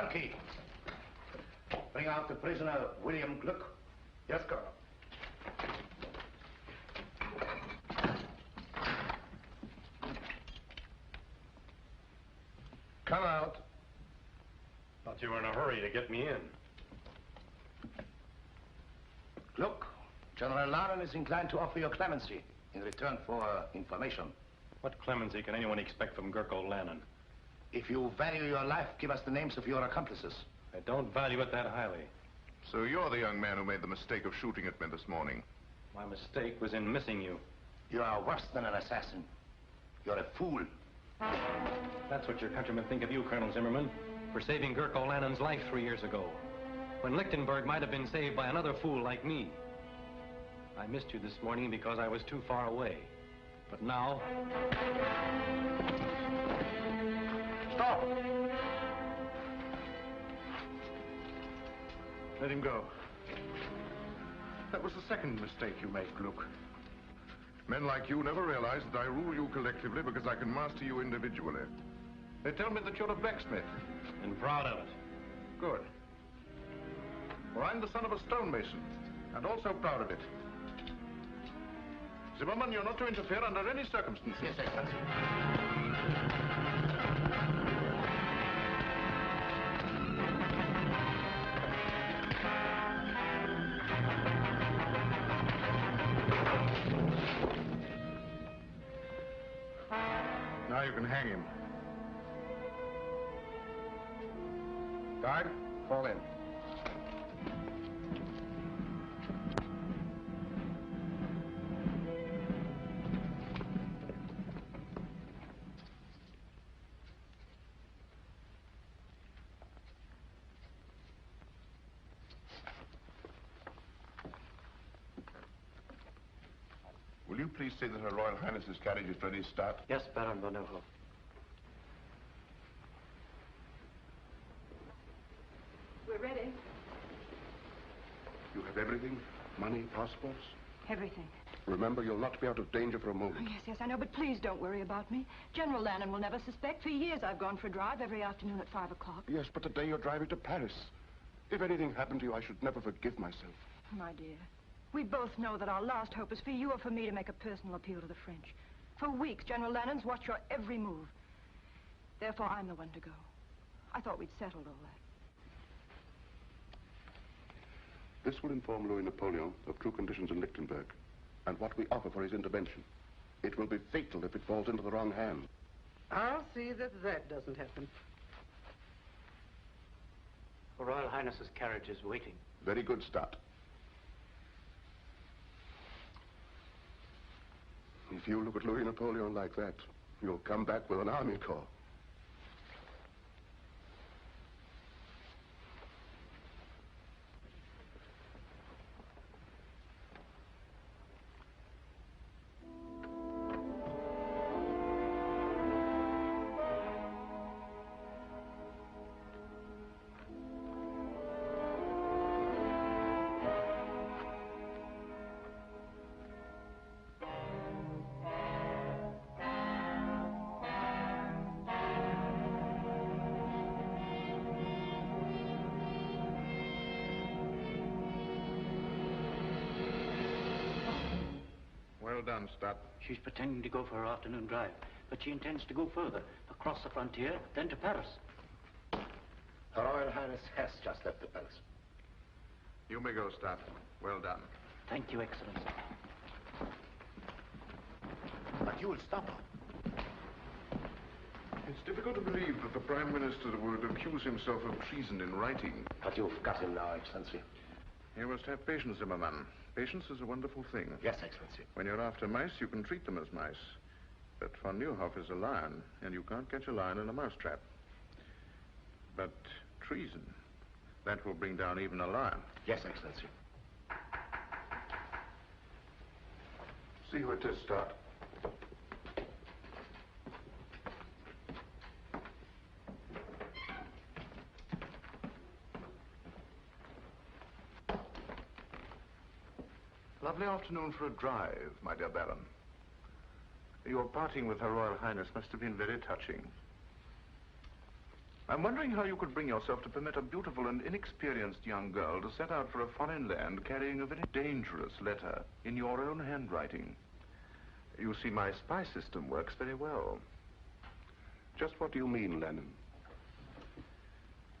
Turnkey, bring out the prisoner, William Gluck. Yes, Colonel. Come out. Thought you were in a hurry to get me in. Look, General Lanen is inclined to offer you clemency in return for information. What clemency can anyone expect from Gurko Lanen? If you value your life, give us the names of your accomplices. I don't value it that highly. So you're the young man who made the mistake of shooting at me this morning. My mistake was in missing you. You are worse than an assassin. You're a fool. That's what your countrymen think of you, Colonel Zimmerman, for saving Gurko Lanen's life 3 years ago, when Lichtenberg might have been saved by another fool like me. I missed you this morning because I was too far away. But now... Stop! Let him go. That was the second mistake you made, Gluck. Men like you never realize that I rule you collectively because I can master you individually. They tell me that you're a blacksmith. And proud of it. Good. Well, I'm the son of a stonemason, and also proud of it. Zimmerman, you're not to interfere under any circumstances. Yes, Excellency. Now you can hang him. Guard, fall in. Will you please say that Her Royal Highness's carriage is ready to start? Yes, Baron von Neuhoff. We're ready. You have everything? Money, passports? Everything. Remember, you'll not be out of danger for a moment. Oh, yes, I know, but please don't worry about me. General Lanen will never suspect. For years I've gone for a drive every afternoon at 5 o'clock. Yes, but today you're driving to Paris. If anything happened to you, I should never forgive myself. My dear, we both know that our last hope is for you or for me to make a personal appeal to the French. For weeks, General Lanen's watched your every move. Therefore, I'm the one to go. I thought we'd settled all that. This will inform Louis Napoleon of true conditions in Lichtenberg and what we offer for his intervention. It will be fatal if it falls into the wrong hands. I'll see that that doesn't happen. Her Royal Highness's carriage is waiting. Very good start. If you look at Louis Napoleon like that, you'll come back with an army corps. Well done, Stott. She's pretending to go for her afternoon drive, but she intends to go further, across the frontier, then to Paris. Her Royal Highness has just left the palace. You may go, Stott. Well done. Thank you, Excellency. But you will stop her. It's difficult to believe that the Prime Minister would accuse himself of treason in writing. But you've got him now, Excellency. You must have patience, Zimmerman. Patience is a wonderful thing. Yes, Excellency. When you're after mice, you can treat them as mice. But von Neuhoff is a lion, and you can't catch a lion in a mousetrap. But treason, that will bring down even a lion. Yes, Excellency. See who it is, Stott. Lovely afternoon for a drive, my dear Baron. Your parting with Her Royal Highness must have been very touching. I'm wondering how you could bring yourself to permit a beautiful and inexperienced young girl to set out for a foreign land carrying a very dangerous letter in your own handwriting. You see, my spy system works very well. Just what do you mean, Lanen?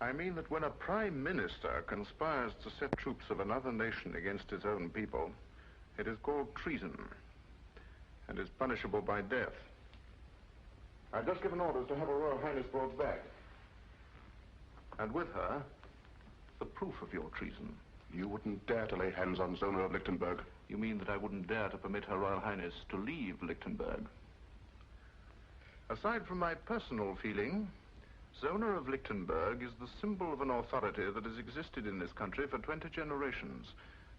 I mean that when a prime minister conspires to set troops of another nation against his own people, it is called treason and is punishable by death. I've just given orders to have Her Royal Highness brought back. And with her, the proof of your treason. You wouldn't dare to lay hands on Zona of Lichtenberg. You mean that I wouldn't dare to permit Her Royal Highness to leave Lichtenberg? Aside from my personal feeling, Zona of Lichtenberg is the symbol of an authority that has existed in this country for 20 generations,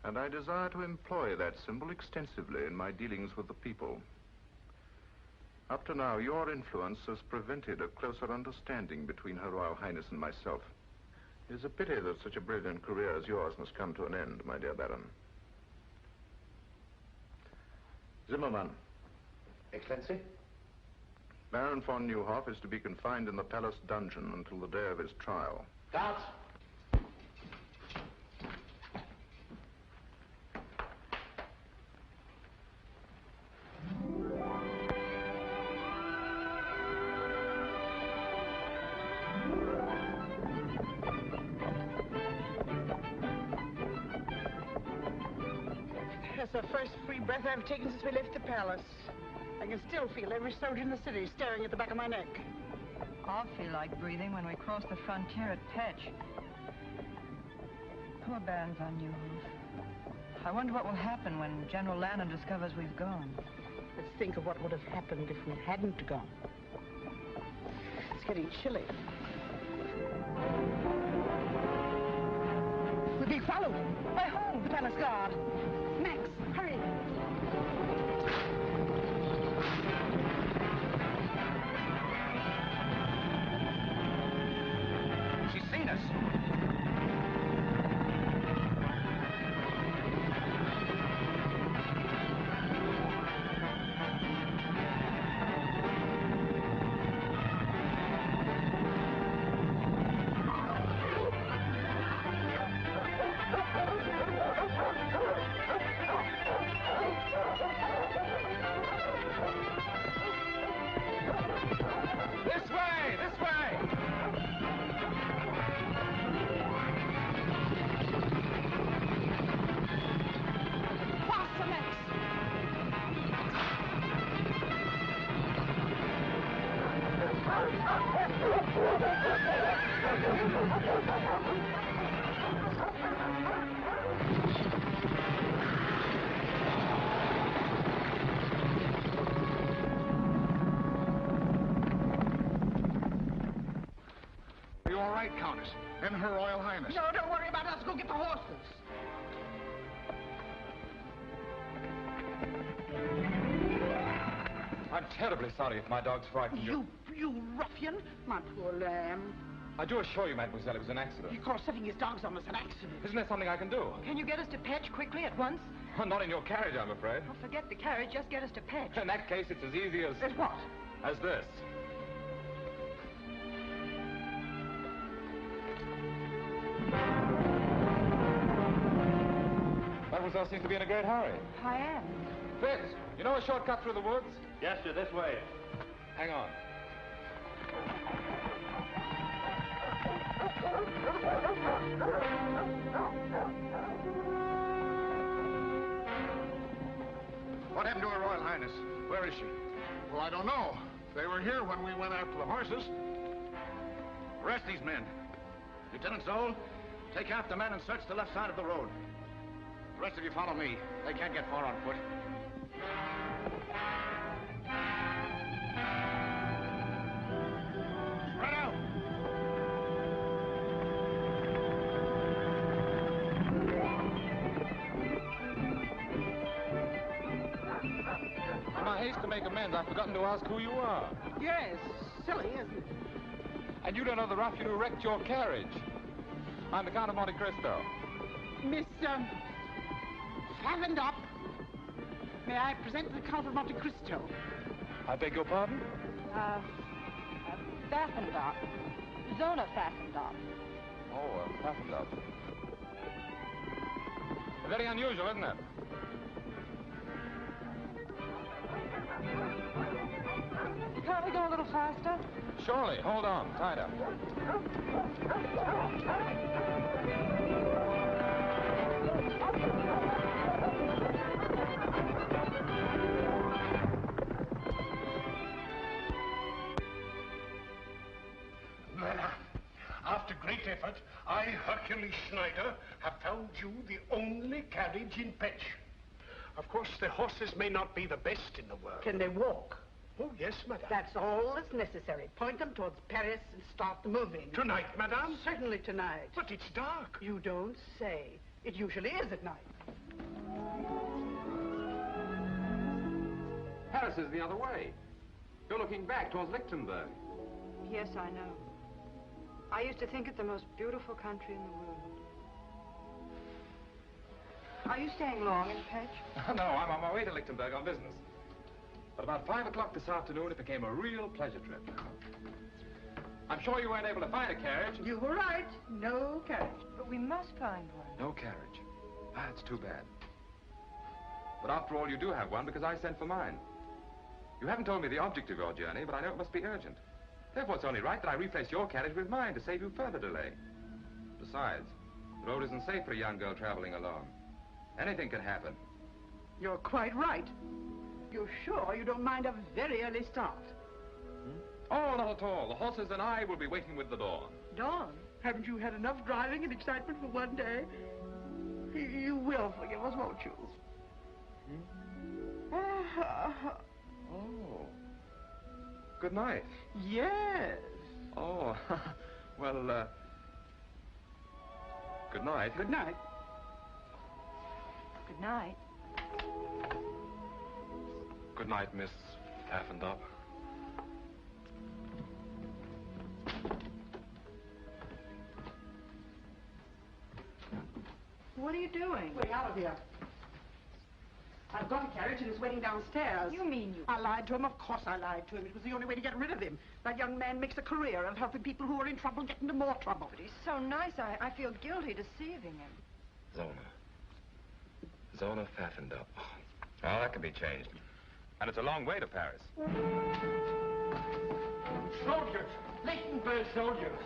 and I desire to employ that symbol extensively in my dealings with the people. Up to now, your influence has prevented a closer understanding between Her Royal Highness and myself. It is a pity that such a brilliant career as yours must come to an end, my dear Baron. Zimmerman. Excellency? Baron von Neuhoff is to be confined in the palace dungeon until the day of his trial. Guards! That's the first free breath I've taken since we left the palace. I can still feel every soldier in the city staring at the back of my neck. I'll feel like breathing when we cross the frontier at Petch. Poor Baron von Neuhoff. I wonder what will happen when General Lanen discovers we've gone. Let's think of what would have happened if we hadn't gone. It's getting chilly. We're being followed. By whom? The palace guard. Max, hurry. She's seen us. Are you all right, Countess? And Her Royal Highness? No, don't worry about us. Go get the horses. I'm terribly sorry if my dog's frightened you. You ruffian. My poor lamb. I do assure you, mademoiselle, it was an accident. He calls setting his dogs on us an accident. Isn't there something I can do? Can you get us to Petch quickly at once? Not in your carriage, I'm afraid. Oh, forget the carriage. Just get us to Petch. In that case, it's as easy as... As what? As this. Mademoiselle seems to be in a great hurry. I am. Fitz, you know a shortcut through the woods? Yes, sir, this way. Hang on. What happened to Her Royal Highness? Where is she? Well, I don't know. They were here when we went after the horses. Arrest these men. Lieutenant Zoll, take half the men and search the left side of the road. The rest of you follow me. They can't get far on foot. Spread out! In my haste to make amends, I've forgotten to ask who you are. Yes, silly, isn't it? And you don't know the ruffian who wrecked your carriage. I'm the Count of Monte Cristo. Miss, Favened up. May I present the Count of Monte Cristo? I beg your pardon? Baffenbach. Zona fastened up. Oh, fastened up. Very unusual, isn't it? Can't we go a little faster? Surely. Hold on. Tied up. After great effort, I, Hercules Schneider, have found you the only carriage in Petch. Of course, the horses may not be the best in the world. Can they walk? Oh, yes, madame. That's all that's necessary. Point them towards Paris and start moving. Tonight, madame? Certainly tonight. But it's dark. You don't say. It usually is at night. Paris is the other way. You're looking back towards Lichtenberg. Yes, I know. I used to think it the most beautiful country in the world. Are you staying long in Petch? No, I'm on my way to Lichtenberg on business. But about 5 o'clock this afternoon, it became a real pleasure trip. I'm sure you weren't able to find a carriage. You were right. No carriage. But we must find one. No carriage. Ah, it's too bad. But after all, you do have one because I sent for mine. You haven't told me the object of your journey, but I know it must be urgent. Therefore, it's only right that I replace your carriage with mine to save you further delay. Besides, the road isn't safe for a young girl traveling alone. Anything can happen. You're quite right. You're sure you don't mind a very early start? Oh, not at all. The horses and I will be waiting with the dawn. Dawn? Haven't you had enough driving and excitement for one day? You will forgive us, won't you? Oh. Good night. Yes. Oh, well, good night. Good night. Good night. Good night, Miss Affendop. What are you doing? Way out of here. I've got a carriage and it's waiting downstairs. You mean you... I lied to him. Of course I lied to him. It was the only way to get rid of him. That young man makes a career of helping people who are in trouble get into more trouble. But he's so nice, I feel guilty deceiving him. Zona Affendop. Oh, that can be changed. And it's a long way to Paris. Soldiers! Lichtenberg soldiers!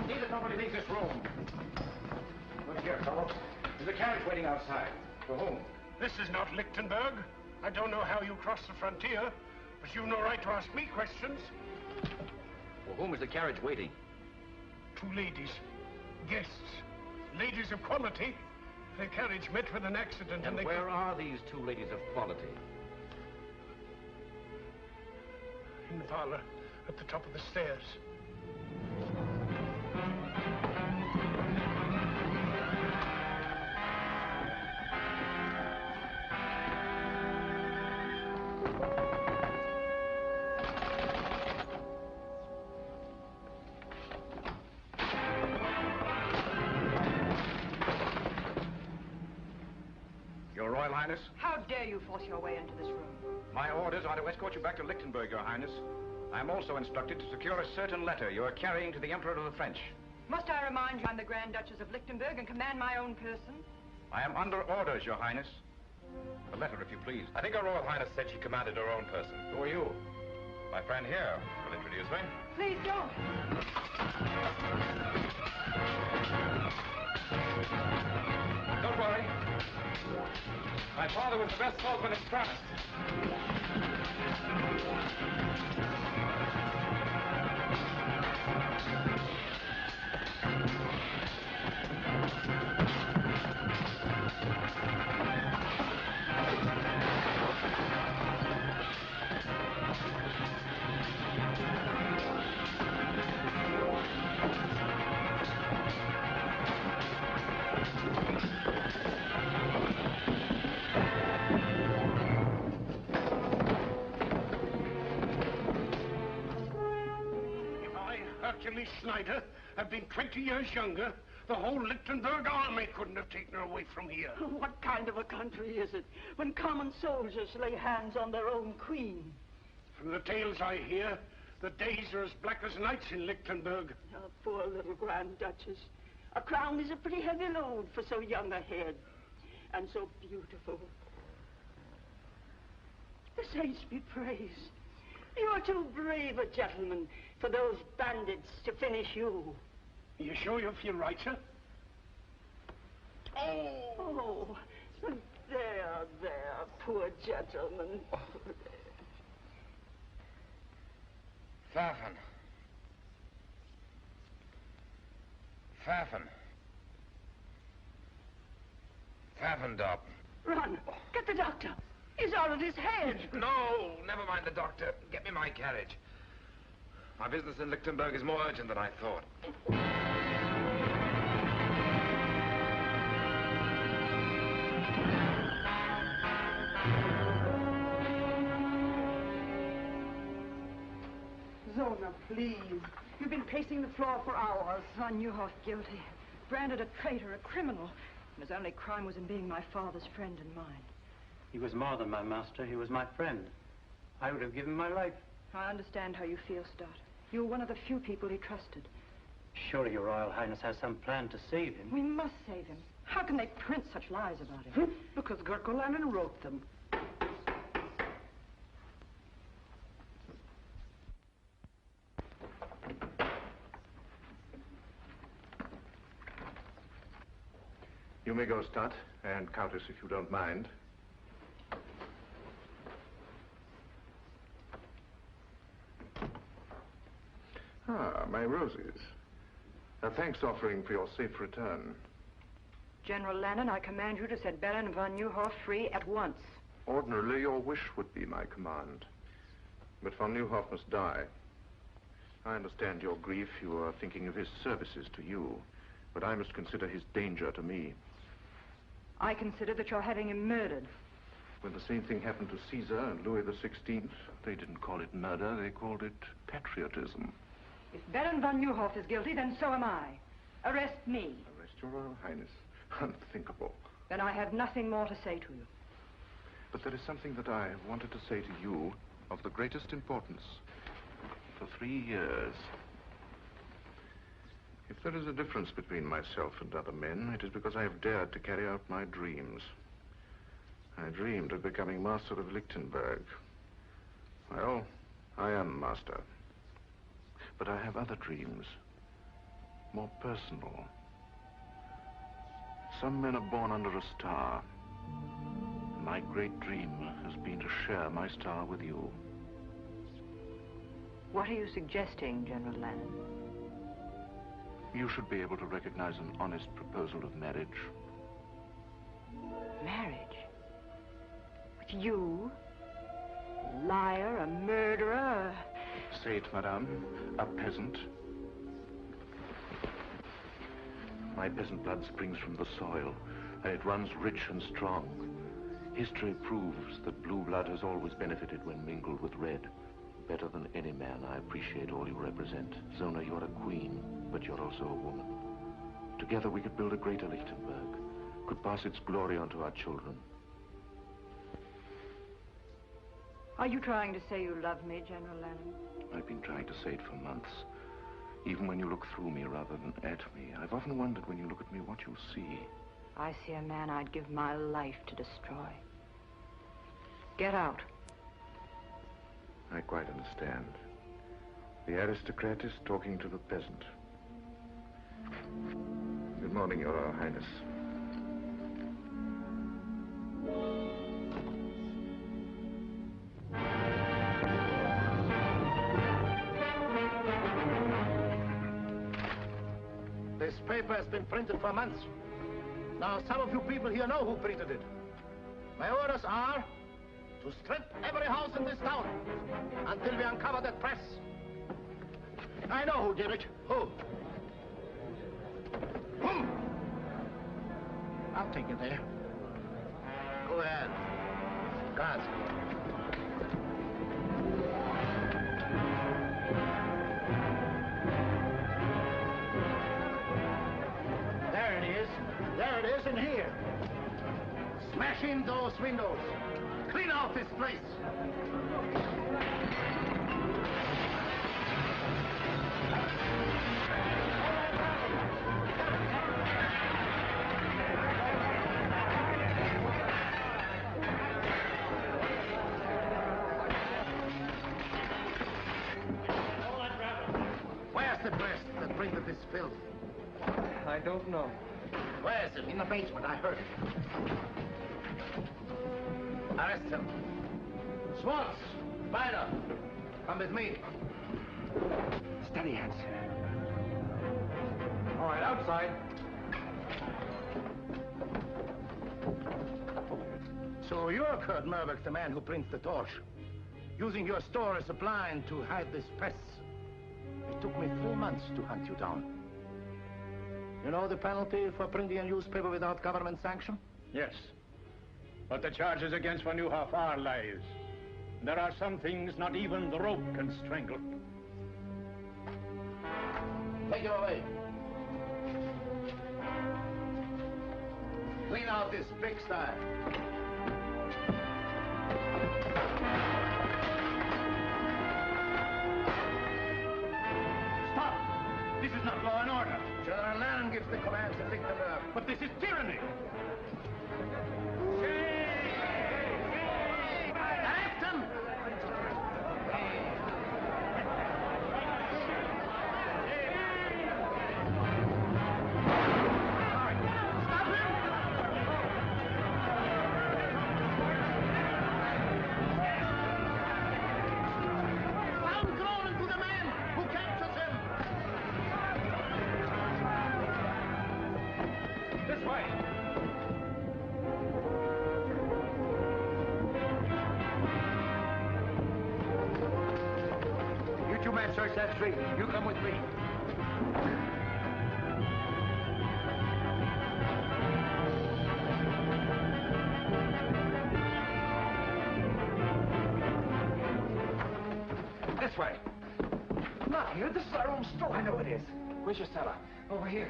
See that nobody leaves this room. Look here, fellows. There's a carriage waiting outside. For whom? This is not Lichtenberg. I don't know how you crossed the frontier, but you've no right to ask me questions. For whom is the carriage waiting? 2 ladies. Guests. Ladies of quality. Their carriage met with an accident And they... where are these 2 ladies of quality? In the parlor, at the top of the stairs. Your Royal Highness? How dare you force your way into this room? My orders are to escort you back to Lichtenberg, Your Highness. I am also instructed to secure a certain letter you are carrying to the Emperor of the French. Must I remind you I'm the Grand Duchess of Lichtenberg and command my own person? I am under orders, Your Highness. A letter, if you please. I think Her Royal Highness said she commanded her own person. Who are you? My friend here will introduce me. Please don't. Don't worry. My father was the best swordsman in France. Hercules Schneider had been 20 years younger, the whole Lichtenberg army couldn't have taken her away from here. What kind of a country is it when common soldiers lay hands on their own queen? From the tales I hear, the days are as black as nights in Lichtenberg. Oh, poor little Grand Duchess. A crown is a pretty heavy load for so young a head. And so beautiful. The saints be praised. You are too brave a gentleman for those bandits to finish you. You sure you feel right, sir? Oh, there, poor gentleman. Pfaffen. Pfaffendorp. Run, get the doctor. He's out of his head. No, never mind the doctor. Get me my carriage. My business in Lichtenberg is more urgent than I thought. Zona, please. You've been pacing the floor for hours. Von Neuhoff guilty. Branded a traitor, a criminal. And his only crime was in being my father's friend and mine. He was more than my master. He was my friend. I would have given my life. I understand how you feel, Stott. You were one of the few people he trusted. Surely your Royal Highness has some plan to save him. We must save him. How can they print such lies about him? Because Gurko Lanen wrote them. You may go, Stott, and Countess, if you don't mind. Ah, my roses. A thanks offering for your safe return. General Lanen, I command you to set Bennett and von Neuhoff free at once. Ordinarily, your wish would be my command. But von Neuhoff must die. I understand your grief. You are thinking of his services to you. But I must consider his danger to me. I consider that you're having him murdered. When the same thing happened to Caesar and Louis XVI, they didn't call it murder, they called it patriotism. If Baron von Neuhoff is guilty, then so am I. Arrest me. Arrest your Royal Highness. Unthinkable. Then I have nothing more to say to you. But there is something that I have wanted to say to you of the greatest importance. For 3 years. If there is a difference between myself and other men, it is because I have dared to carry out my dreams. I dreamed of becoming master of Lichtenberg. Well, I am master. But I have other dreams, more personal. Some men are born under a star. My great dream has been to share my star with you. What are you suggesting, General Lanen? You should be able to recognize an honest proposal of marriage. Marriage? With you? A liar, a murderer, Say it, madame. A peasant. My peasant blood springs from the soil, and it runs rich and strong. History proves that blue blood has always benefited when mingled with red. Better than any man, I appreciate all you represent. Zona, you're a queen, but you're also a woman. Together we could build a greater Lichtenberg, could pass its glory on to our children. Are you trying to say you love me, General Lanen? I've been trying to say it for months. Even when you look through me rather than at me, I've often wondered when you look at me what you see. I see a man I'd give my life to destroy. Get out. I quite understand. The aristocrat is talking to the peasant. Good morning, Your Royal Highness. This paper has been printed for months. Now, some of you people here know who printed it. My orders are to strip every house in this town until we uncover that press. I know who did it. Who? Who? I'll take you there. Go ahead. Guards. There it is. There it is in here. Smash Smash in those windows. Clean out this place. Where's the press that printed this filth? I don't know. Where is it? In the basement, I heard it. Arrest him. Schwartz, Spider, come with me. Steady, hands. All right, outside. So you're Kurt Merbeck, the man who prints the torch, using your store as a blind to hide this press. It took me 3 months to hunt you down. You know the penalty for printing a newspaper without government sanction? Yes. But the charges against Von Neuhoff are lies. There are some things not even the rope can strangle. Take him away. Clean out this pigsty. Stop! This is not law and order. General Lanen gives the command to Lichtenberg. But this is tyranny. Arrest him! Stop him! Sound groaning to the man who captures him! This way. You two men search that street. You come with me. This way. Not here. This is our own store. I know it is. Where's your cellar? Over here.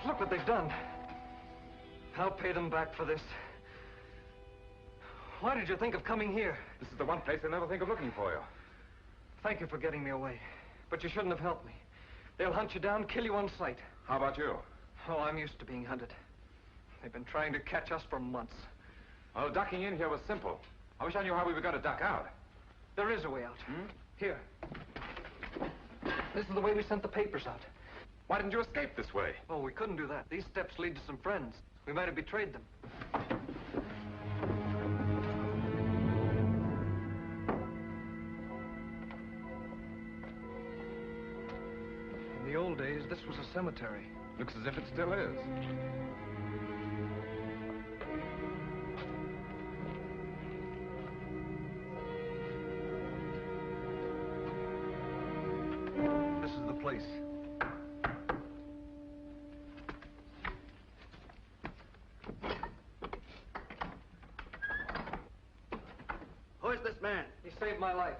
Look what they've done. I'll pay them back for this. Why did you think of coming here? This is the one place they'll never think of looking for you. Thank you for getting me away. But you shouldn't have helped me. They'll hunt you down, kill you on sight. How about you? Oh, I'm used to being hunted. They've been trying to catch us for months. Well, ducking in here was simple. I wish I knew how we were going to duck out. There is a way out. Here. This is the way we sent the papers out. Why didn't you escape this way? Oh, we couldn't do that. These steps lead to some friends. We might have betrayed them. In the old days, this was a cemetery. Looks as if it still is. This is the place. Who is this man? He saved my life.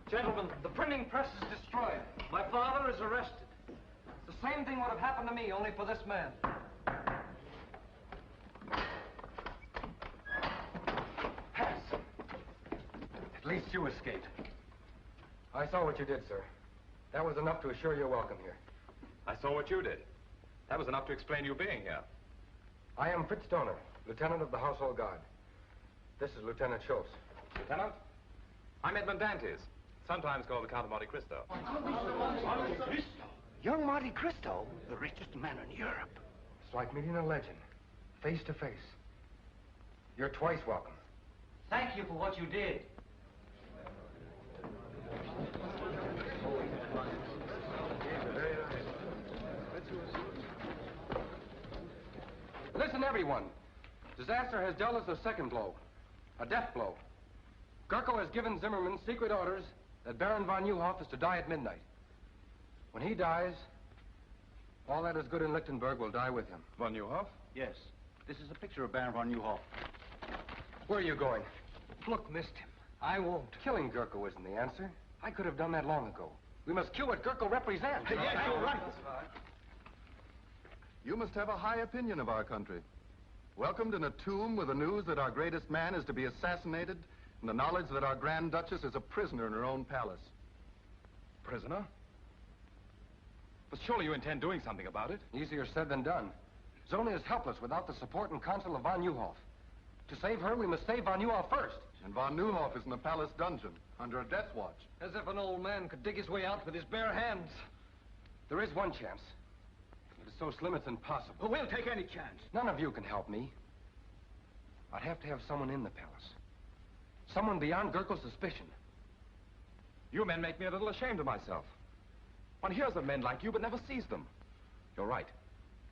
Gentlemen, the printing press is destroyed. My father is arrested. The same thing would have happened to me, only for this man. Pass. At least you escaped. I saw what you did, sir. That was enough to assure your welcome here. I saw what you did. That was enough to explain you being here. I am Fritz Stoner, Lieutenant of the Household Guard. This is Lieutenant Schultz. Lieutenant? I'm Edmond Dantès, sometimes called the Count of Monte Cristo. Young Monte Cristo, the richest man in Europe. It's like meeting a legend, face to face. You're twice welcome. Thank you for what you did. Listen, everyone. Disaster has dealt us a second blow, a death blow. Gurko has given Zimmerman secret orders that Baron von Neuhoff is to die at midnight. When he dies, all that is good in Lichtenberg will die with him. Von Neuhoff? Yes. This is a picture of Baron von Neuhoff. Where are you going? Look, missed him. I won't. Killing Gurko isn't the answer. I could have done that long ago. We must cue what Gurko represents. Yes, you're right. You must have a high opinion of our country. Welcomed in a tomb with the news that our greatest man is to be assassinated and the knowledge that our Grand Duchess is a prisoner in her own palace. Prisoner? But surely you intend doing something about it. Easier said than done. Zona is helpless without the support and counsel of von Neuhoff. To save her, we must save von Neuhoff first. And von Neuhoff is in the palace dungeon, under a death watch. As if an old man could dig his way out with his bare hands. There is one chance. It is so slim it's impossible. Well, we'll take any chance. None of you can help me. I'd have to have someone in the palace. Someone beyond Gurko's suspicion. You men make me a little ashamed of myself. One hears of men like you, but never sees them. You're right.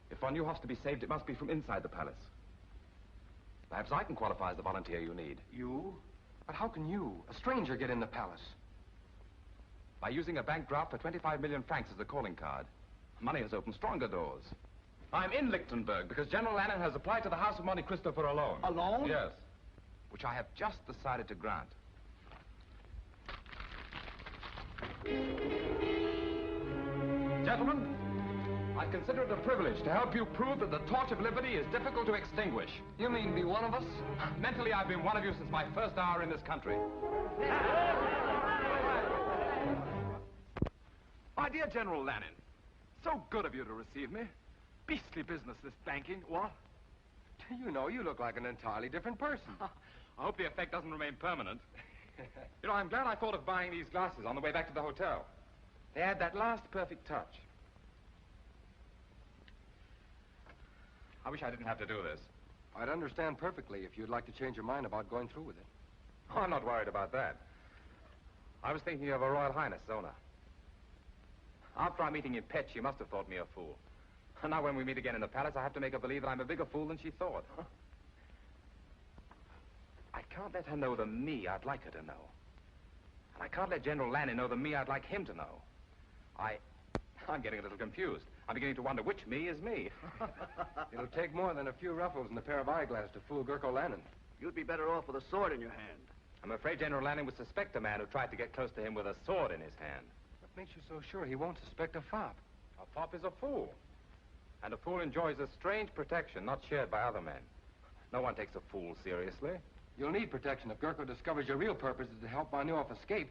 If von Neuhoff's to be saved, it must be from inside the palace. Perhaps I can qualify as the volunteer you need. You? But how can you, a stranger, get in the palace? By using a bank draft for 25 million francs as a calling card. Money has opened stronger doors. I'm in Lichtenberg because General Lanen has applied to the House of Monte Cristo for a loan. A loan? Yes. Which I have just decided to grant. Gentlemen, I consider it a privilege to help you prove that the torch of liberty is difficult to extinguish. You mean be one of us? Mentally, I've been one of you since my first hour in this country. My dear General Lanen, so good of you to receive me. Beastly business, this banking, what? You know, you look like an entirely different person. I hope the effect doesn't remain permanent. You know, I'm glad I thought of buying these glasses on the way back to the hotel. They add that last perfect touch. I wish I didn't have to do this. I'd understand perfectly if you'd like to change your mind about going through with it. Oh, I'm not worried about that. I was thinking of Her Royal Highness, Zona. After our meeting in Pet, she must have thought me a fool. And now when we meet again in the palace, I have to make her believe that I'm a bigger fool than she thought. I can't let her know the me I'd like her to know. And I can't let General Lanen know the me I'd like him to know. I'm getting a little confused. I'm beginning to wonder which me is me. It'll take more than a few ruffles and a pair of eyeglasses to fool Gurko Lanen. You'd be better off with a sword in your hand. I'm afraid General Lanen would suspect a man who tried to get close to him with a sword in his hand. What makes you so sure he won't suspect a fop? A fop is a fool. And a fool enjoys a strange protection not shared by other men. No one takes a fool seriously. You'll need protection if Gurko discovers your real purpose is to help von Neuhoff escape.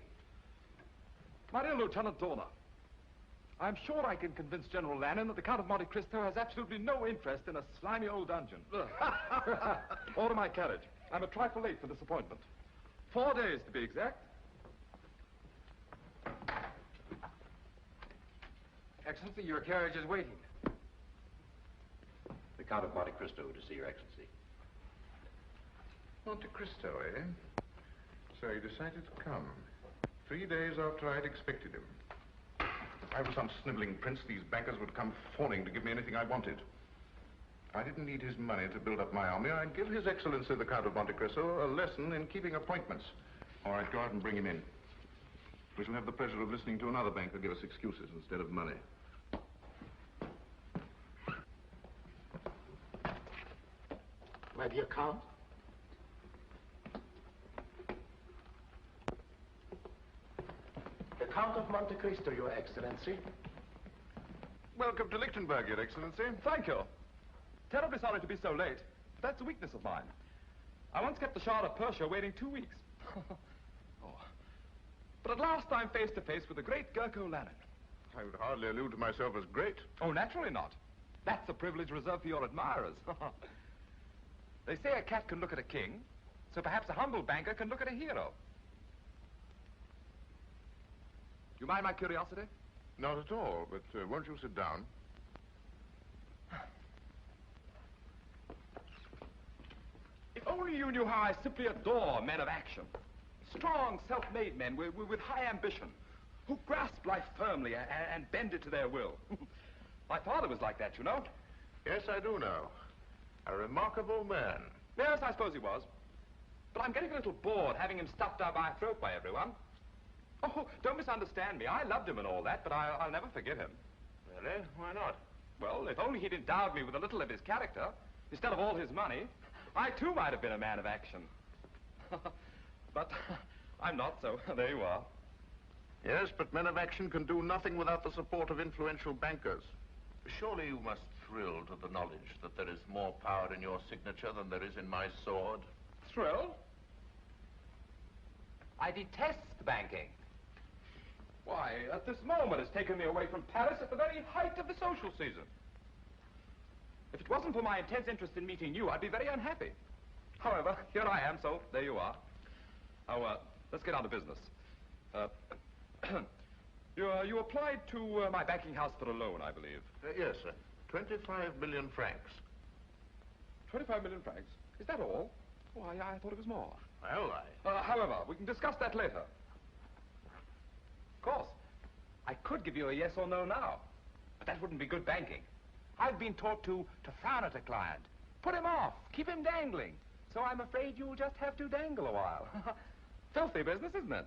My dear Lieutenant Zona, I'm sure I can convince General Lanen that the Count of Monte Cristo has absolutely no interest in a slimy old dungeon. Order my carriage. I'm a trifle late for this appointment. 4 days, to be exact. Excellency, your carriage is waiting. The Count of Monte Cristo to see Your Excellency. Monte Cristo, eh? So he decided to come. 3 days after I'd expected him. If I was some sniveling prince, these bankers would come fawning to give me anything I wanted. If I didn't need his money to build up my army, I'd give His Excellency the Count of Monte Cristo a lesson in keeping appointments. Or I'd go out and bring him in. We shall have the pleasure of listening to another banker give us excuses instead of money. My dear Count. The Count of Monte Cristo, Your Excellency. Welcome to Lichtenberg, Your Excellency. Thank you. Terribly sorry to be so late, but that's a weakness of mine. I once kept the Shah of Persia waiting 2 weeks. But at last I'm face to face with the great Gurko Lanen. I would hardly allude to myself as great. Oh, naturally not. That's a privilege reserved for your admirers. They say a cat can look at a king, so perhaps a humble banker can look at a hero. Do you mind my curiosity? Not at all, but won't you sit down? If only you knew how I simply adore men of action. Strong, self-made men with high ambition, who grasp life firmly and bend it to their will. My father was like that, you know. Yes, I do know. A remarkable man. Yes, I suppose he was. But I'm getting a little bored having him stuffed down my throat by everyone. Oh, don't misunderstand me. I loved him and all that, but I'll never forgive him. Really? Why not? Well, if only he'd endowed me with a little of his character, instead of all his money, I too might have been a man of action. But I'm not, so there you are. Yes, but men of action can do nothing without the support of influential bankers. Surely you must thrill to the knowledge that there is more power in your signature than there is in my sword. Thrill? I detest banking. Why, at this moment it's taken me away from Paris at the very height of the social season. If it wasn't for my intense interest in meeting you, I'd be very unhappy. However, here I am, so there you are. Now, let's get down to business. You applied to my banking house for a loan, I believe. Yes, sir. 25 million francs. 25 million francs? Is that all? Oh, I thought it was more. Well, however, we can discuss that later. Of course, I could give you a yes or no now, but that wouldn't be good banking. I've been taught to frown at a client, put him off, keep him dangling. So I'm afraid you'll just have to dangle a while. Filthy business, isn't it?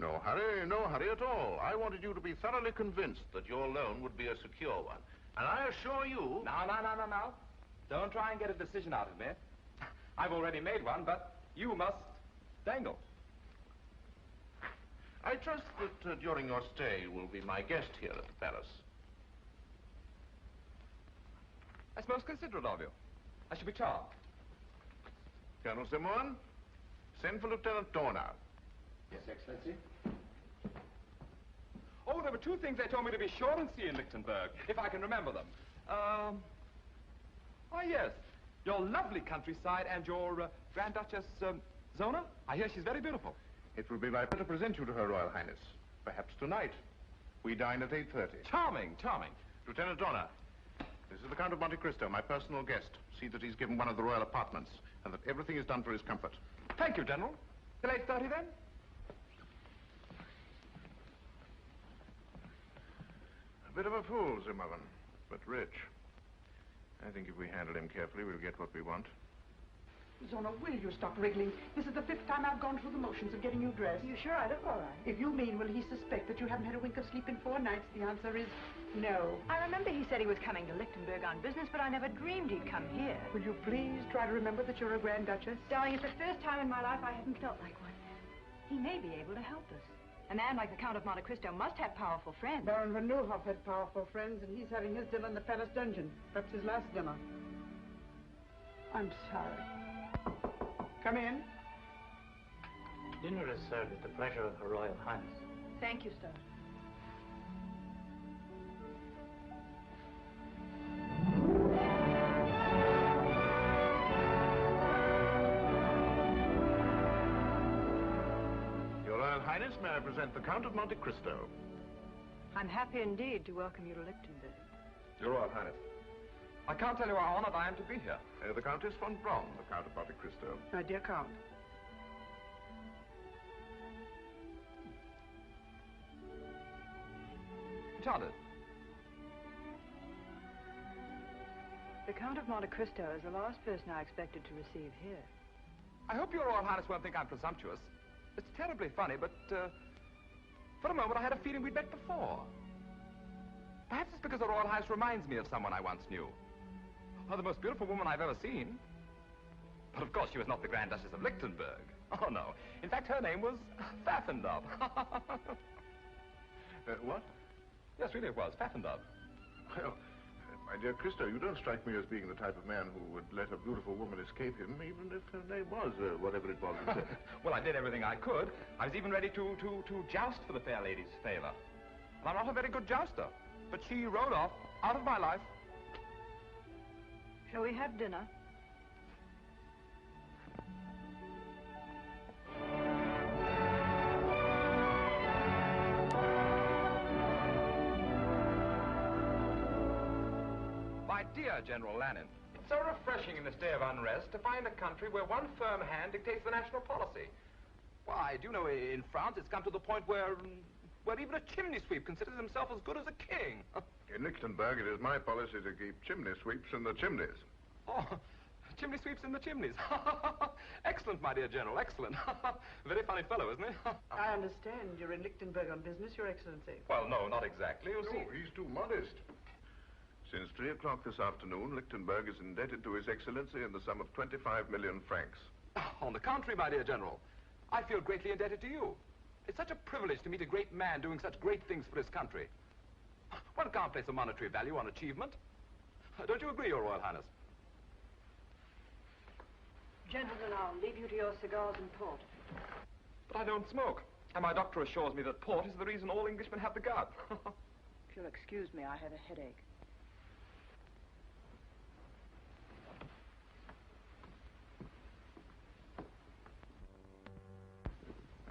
no hurry at all. I wanted you to be thoroughly convinced that your loan would be a secure one. And I assure you... No. Don't try and get a decision out of me. I've already made one, but you must dangle. I trust that during your stay you will be my guest here at the palace. That's most considerate of you. I shall be charmed. Colonel Zimmerman, send for Lieutenant Zona. Yes, Excellency. Oh, there were two things they told me to be sure and see in Lichtenberg, if I can remember them. Oh, yes. Your lovely countryside and your Grand Duchess, Zona. I hear she's very beautiful. It will be my pleasure to present you to Her Royal Highness. Perhaps tonight. We dine at 8:30. Charming. Lieutenant Zona, this is the Count of Monte Cristo, my personal guest. See that he's given one of the royal apartments, and that everything is done for his comfort. Thank you, General. Till 8:30, then? A bit of a fool, Zimmerman, but rich. I think if we handle him carefully, we'll get what we want. Zona, will you stop wriggling? This is the 5th time I've gone through the motions of getting you dressed. You sure I look all right? If you mean, will he suspect that you haven't had a wink of sleep in 4 nights, the answer is no. I remember he said he was coming to Lichtenberg on business, but I never dreamed he'd come here. Will you please try to remember that you're a Grand Duchess? Darling, it's the first time in my life I haven't felt like one. He may be able to help us. A man like the Count of Monte Cristo must have powerful friends. Baron von Neuhoff had powerful friends, and he's having his dinner in the palace dungeon. Perhaps his last dinner. I'm sorry. Come in. Dinner is served at the pleasure of Her Royal Highness. Thank you, sir. Your Royal Highness, may I present the Count of Monte Cristo? I'm happy indeed to welcome you to Lichtenberg. Your Royal Highness, I can't tell you how honored I am to be here. The Countess von Braun, the Count of Monte Cristo. My dear Count. Enchanted. The Count of Monte Cristo is the last person I expected to receive here. I hope Your Royal Highness won't think I'm presumptuous. It's terribly funny, but for a moment I had a feeling we'd met before. Perhaps it's because the Royal Highness reminds me of someone I once knew. Oh, the most beautiful woman I've ever seen. But of course she was not the Grand Duchess of Lichtenberg. Oh, no. In fact, her name was Pfaffendub. What? Yes, really it was. Pfaffendub. Well, my dear Cristo, you don't strike me as being the type of man who would let a beautiful woman escape him, even if her name was whatever it was. Well, I did everything I could. I was even ready to joust for the fair lady's favor. And I'm not a very good jouster. But she rode off, out of my life. Shall we have dinner? My dear General Lanen, it's so refreshing in this day of unrest to find a country where one firm hand dictates the national policy. Why, do you know, in France it's come to the point where even a chimney sweep considers himself as good as a king. In Lichtenberg, it is my policy to keep chimney sweeps in the chimneys. Oh, chimney sweeps in the chimneys. Excellent, my dear General, excellent. Very funny fellow, isn't he? I understand you're in Lichtenberg on business, Your Excellency. Well, no, not exactly. You see... he's too modest. Since 3 o'clock this afternoon, Lichtenberg is indebted to His Excellency in the sum of 25 million francs. On the contrary, my dear General, I feel greatly indebted to you. It's such a privilege to meet a great man doing such great things for his country. One can't place a monetary value on achievement. Don't you agree, Your Royal Highness? Gentlemen, I'll leave you to your cigars and port. But I don't smoke. And my doctor assures me that port is the reason all Englishmen have the gout. If you'll excuse me, I have a headache.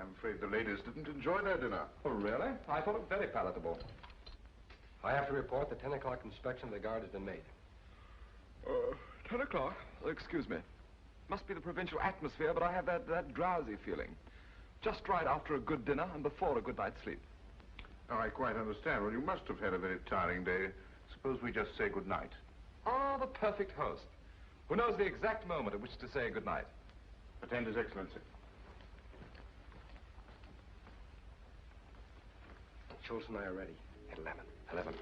I'm afraid the ladies didn't enjoy their dinner. Oh, really? I thought it very palatable. I have to report the 10 o'clock inspection of the guard has been made. 10 o'clock? Excuse me. Must be the provincial atmosphere, but I have that drowsy feeling. Just right after a good dinner and before a good night's sleep. Oh, I quite understand. Well, you must have had a very tiring day. Suppose we just say good night. Ah, the perfect host, who knows the exact moment at which to say good night. Attend His Excellency. Schultz and I are ready. At 11.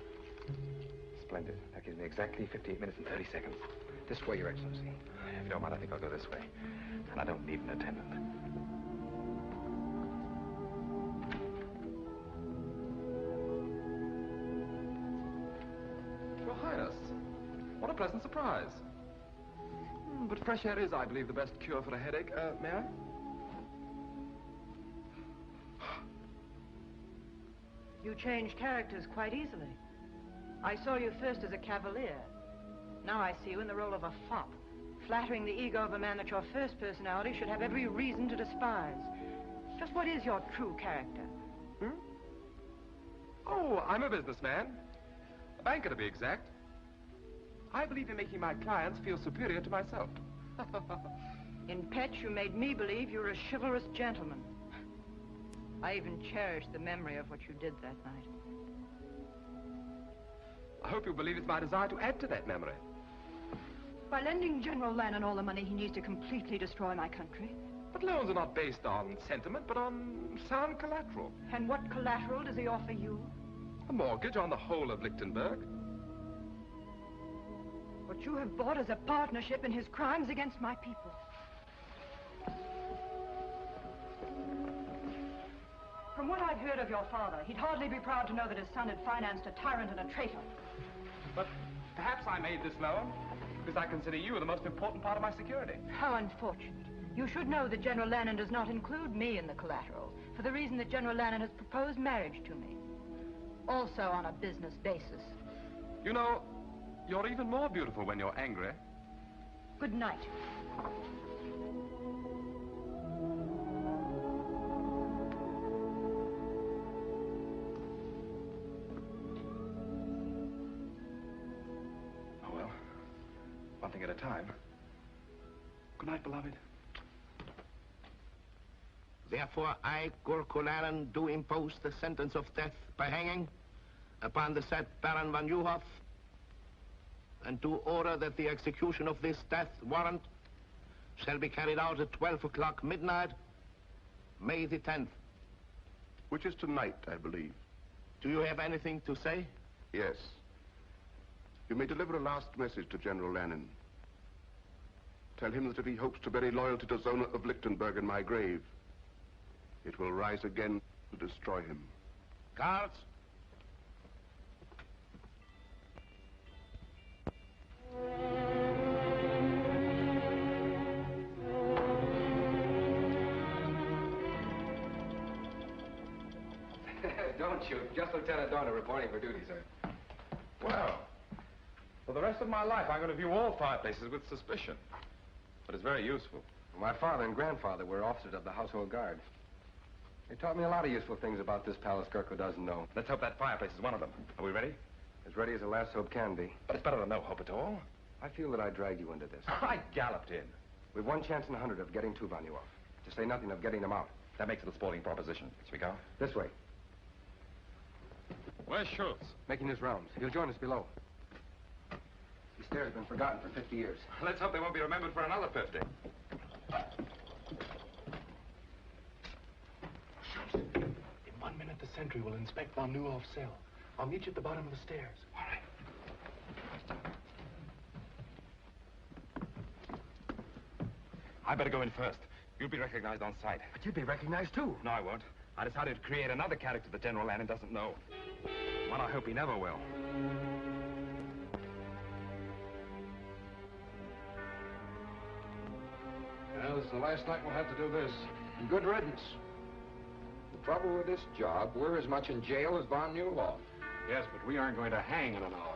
Splendid. That gives me exactly 58 minutes and 30 seconds. This way, Your Excellency. If you don't mind, I think I'll go this way. And I don't need an attendant. Your Highness, what a pleasant surprise. But fresh air is, I believe, the best cure for a headache. May I? You change characters quite easily. I saw you first as a cavalier. Now I see you in the role of a fop, flattering the ego of a man that your first personality should have every reason to despise. Just what is your true character? Oh, I'm a businessman. A banker, to be exact. I believe in making my clients feel superior to myself. In Petch, you made me believe you were a chivalrous gentleman. I even cherish the memory of what you did that night. I hope you believe it's my desire to add to that memory. By lending General Lanen all the money he needs to completely destroy my country. But loans are not based on sentiment, but on sound collateral. And what collateral does he offer you? A mortgage on the whole of Lichtenberg. What you have bought is a partnership in his crimes against my people. From what I've heard of your father, he'd hardly be proud to know that his son had financed a tyrant and a traitor. But perhaps I made this loan because I consider you the most important part of my security. How unfortunate. You should know that General Lanen does not include me in the collateral, for the reason that General Lanen has proposed marriage to me. Also on a business basis. You know, you're even more beautiful when you're angry. Good night. One thing at a time. Good night, beloved. Therefore, I, Gurko Lanen, do impose the sentence of death by hanging upon the said Baron von Neuhoff, and do order that the execution of this death warrant shall be carried out at 12 o'clock midnight, May the 10th. Which is tonight, I believe. Do you have anything to say? Yes. You may deliver a last message to General Lanen. Tell him that if he hopes to bury loyalty to Zona of Lichtenberg in my grave, it will rise again to destroy him. Guards! Don't you? Just Lieutenant Dorner reporting for duty, sir. Well, for the rest of my life, I'm going to view all fireplaces with suspicion. But it's very useful. My father and grandfather were officers of the household guard. They taught me a lot of useful things about this palace Gurko doesn't know. Let's hope that fireplace is one of them. Are we ready? As ready as a last hope can be. But it's better than no hope at all. I feel that I dragged you into this. I galloped in. We've 1 chance in 100 of getting 2 von Neuhoff. To say nothing of getting them out. That makes it a sporting proposition. Shall we go? This way. Where's Schultz? Making his rounds. He'll join us below. These stairs have been forgotten for 50 years. Let's hope they won't be remembered for another 50. Schultz, in 1 minute the sentry will inspect von Neuhoff's cell. I'll meet you at the bottom of the stairs. All right. I better go in first. You'll be recognized on sight. But you'd be recognized, too. No, I won't. I decided to create another character that General Lanen doesn't know. One I hope he never will. Well, this is the last night we'll have to do this. And good riddance. The trouble with this job, we're as much in jail as von Neuhoff. Yes, but we aren't going to hang in an hour.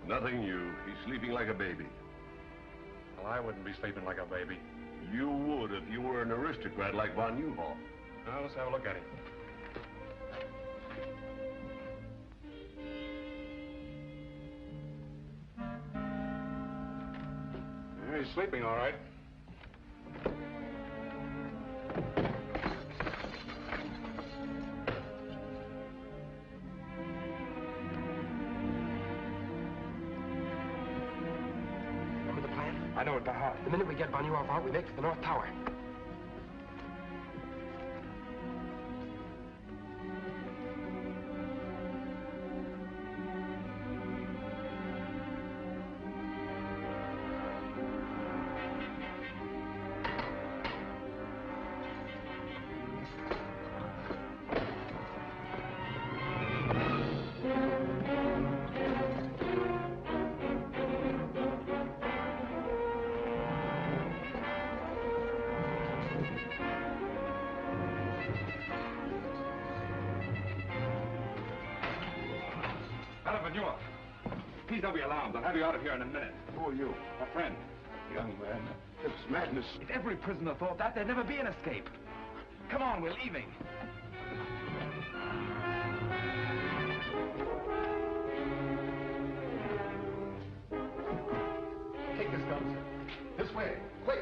Nothing new. He's sleeping like a baby. Well, I wouldn't be sleeping like a baby. You would if you were an aristocrat like von Neuhoff. Now, let's have a look at him. Yeah, he's sleeping all right. I know it by heart. The minute we get von Neuhoff out, we make for the North Tower. Neuhoff. Please don't be alarmed. I'll have you out of here in a minute. Who are you? My friend. Young man, it's madness. If every prisoner thought that, there'd never be an escape. Come on, we're leaving. Take this gun, sir. This way. Quick.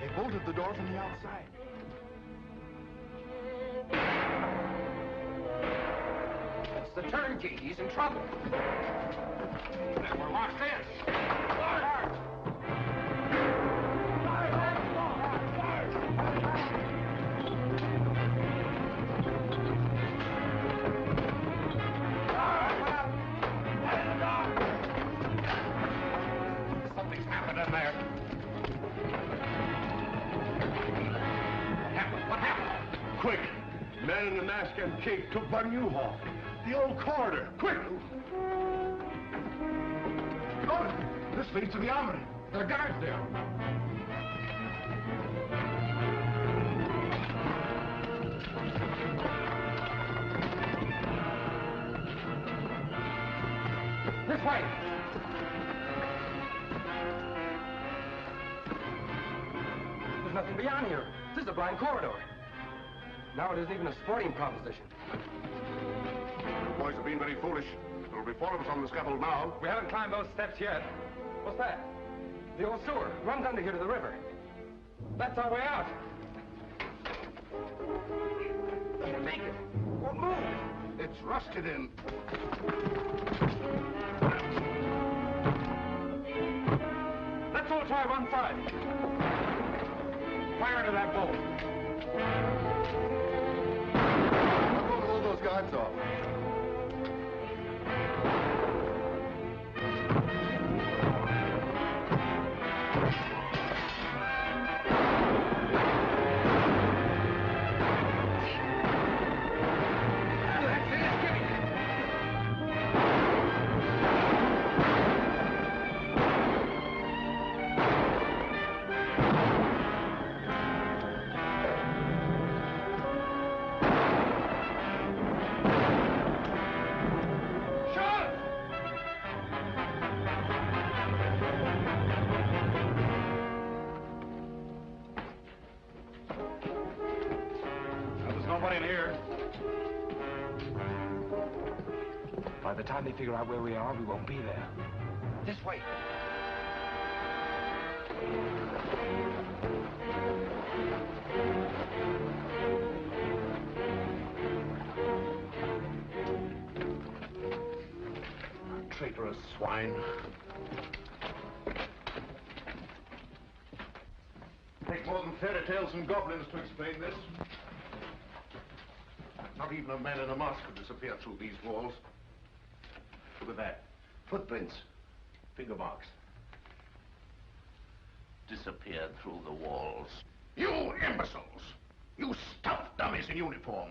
They bolted the door from the outside. The turnkey. He's in trouble. We're locked in. Something's happened in there. What happened? Quick! Man in the mask and cape took von Neuhoff. The old corridor. Quick! Go! This leads to the armory. There are guards there. This way! There's nothing beyond here. This is a blind corridor. Now it isn't even a sporting proposition. The boys have been very foolish. There will be 4 of us on the scaffold now. We haven't climbed those steps yet. What's that? The old sewer. Runs under here to the river. That's our way out. Can't make it. Won't move. It's rusted in. Let's all try one side. Fire into that bolt. I'm going to hold those guards off. By the time they figure out where we are, we won't be there. This way. traitorous swine. Take more than fairy tales and goblins to explain this. Not even a man in a mask could disappear through these walls. Look at that. Footprints. Finger marks. Disappeared through the walls. You imbeciles! You stuffed dummies in uniform!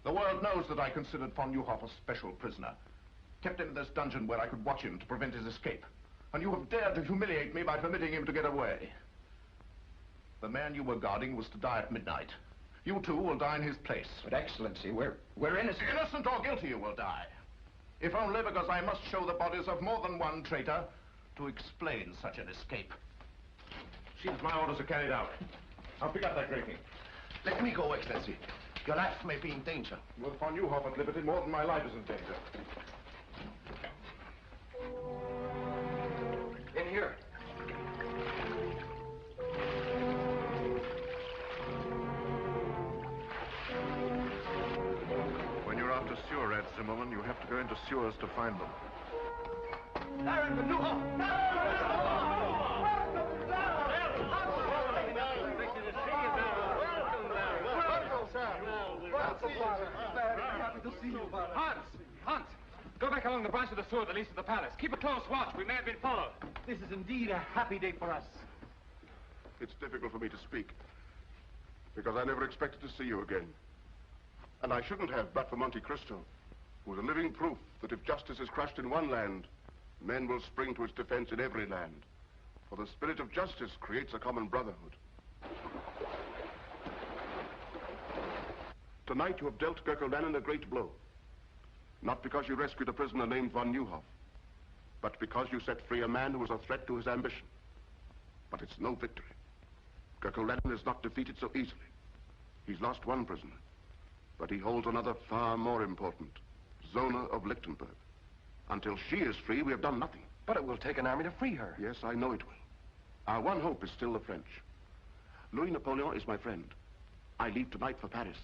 The world knows that I considered von Neuhoff a special prisoner. Kept him in this dungeon where I could watch him to prevent his escape. And you have dared to humiliate me by permitting him to get away. The man you were guarding was to die at midnight. You too will die in his place. But Excellency, we're innocent. Innocent or guilty you will die. If only because I must show the bodies of more than one traitor to explain such an escape. See that my orders are carried out. I'll pick up that grating. Let me go, Excellency. Your life may be in danger. With von Neuhoff at liberty, more than my life is in danger. In here. When you're after sewer rats, Zimmerman, you have to go into sewers to find them. Baron von Neuhoff! Hans! Go back along the branch of the sewer that leads to the palace. Keep a close watch. We may have been followed. This is indeed a happy day for us. It's difficult for me to speak, because I never expected to see you again. And I shouldn't have, but for Monte Cristo, who was a living proof that if justice is crushed in one land, men will spring to its defense in every land. For the spirit of justice creates a common brotherhood. Tonight you have dealt Gurko Lanen a great blow. Not because you rescued a prisoner named von Neuhoff, but because you set free a man who was a threat to his ambition. But it's no victory. Gurko Lanen is not defeated so easily. He's lost one prisoner, but he holds another far more important, Zona of Lichtenberg. Until she is free, we have done nothing. But it will take an army to free her. Yes, I know it will. Our one hope is still the French. Louis Napoleon is my friend. I leave tonight for Paris.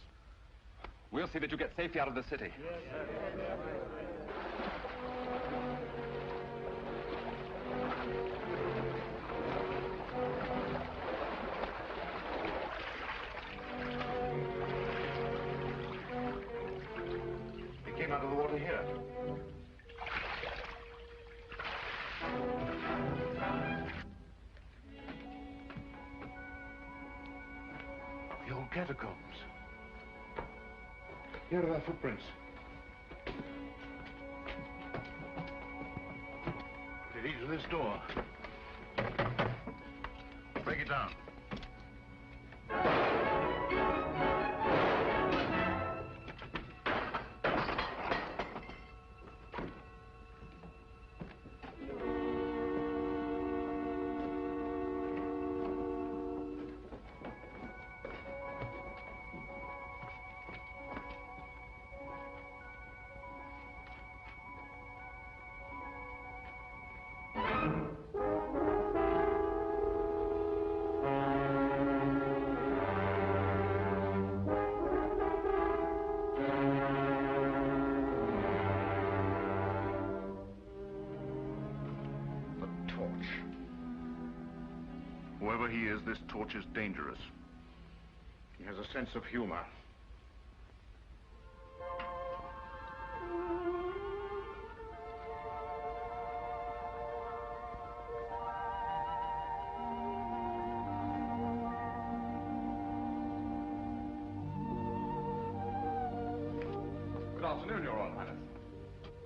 We'll see that you get safely out of the city. He came out of the water here. The old catacombs. Here are their footprints. It leads to this door. Break it down. Whoever he is, this torch is dangerous. He has a sense of humor. Good afternoon, Your Royal Highness.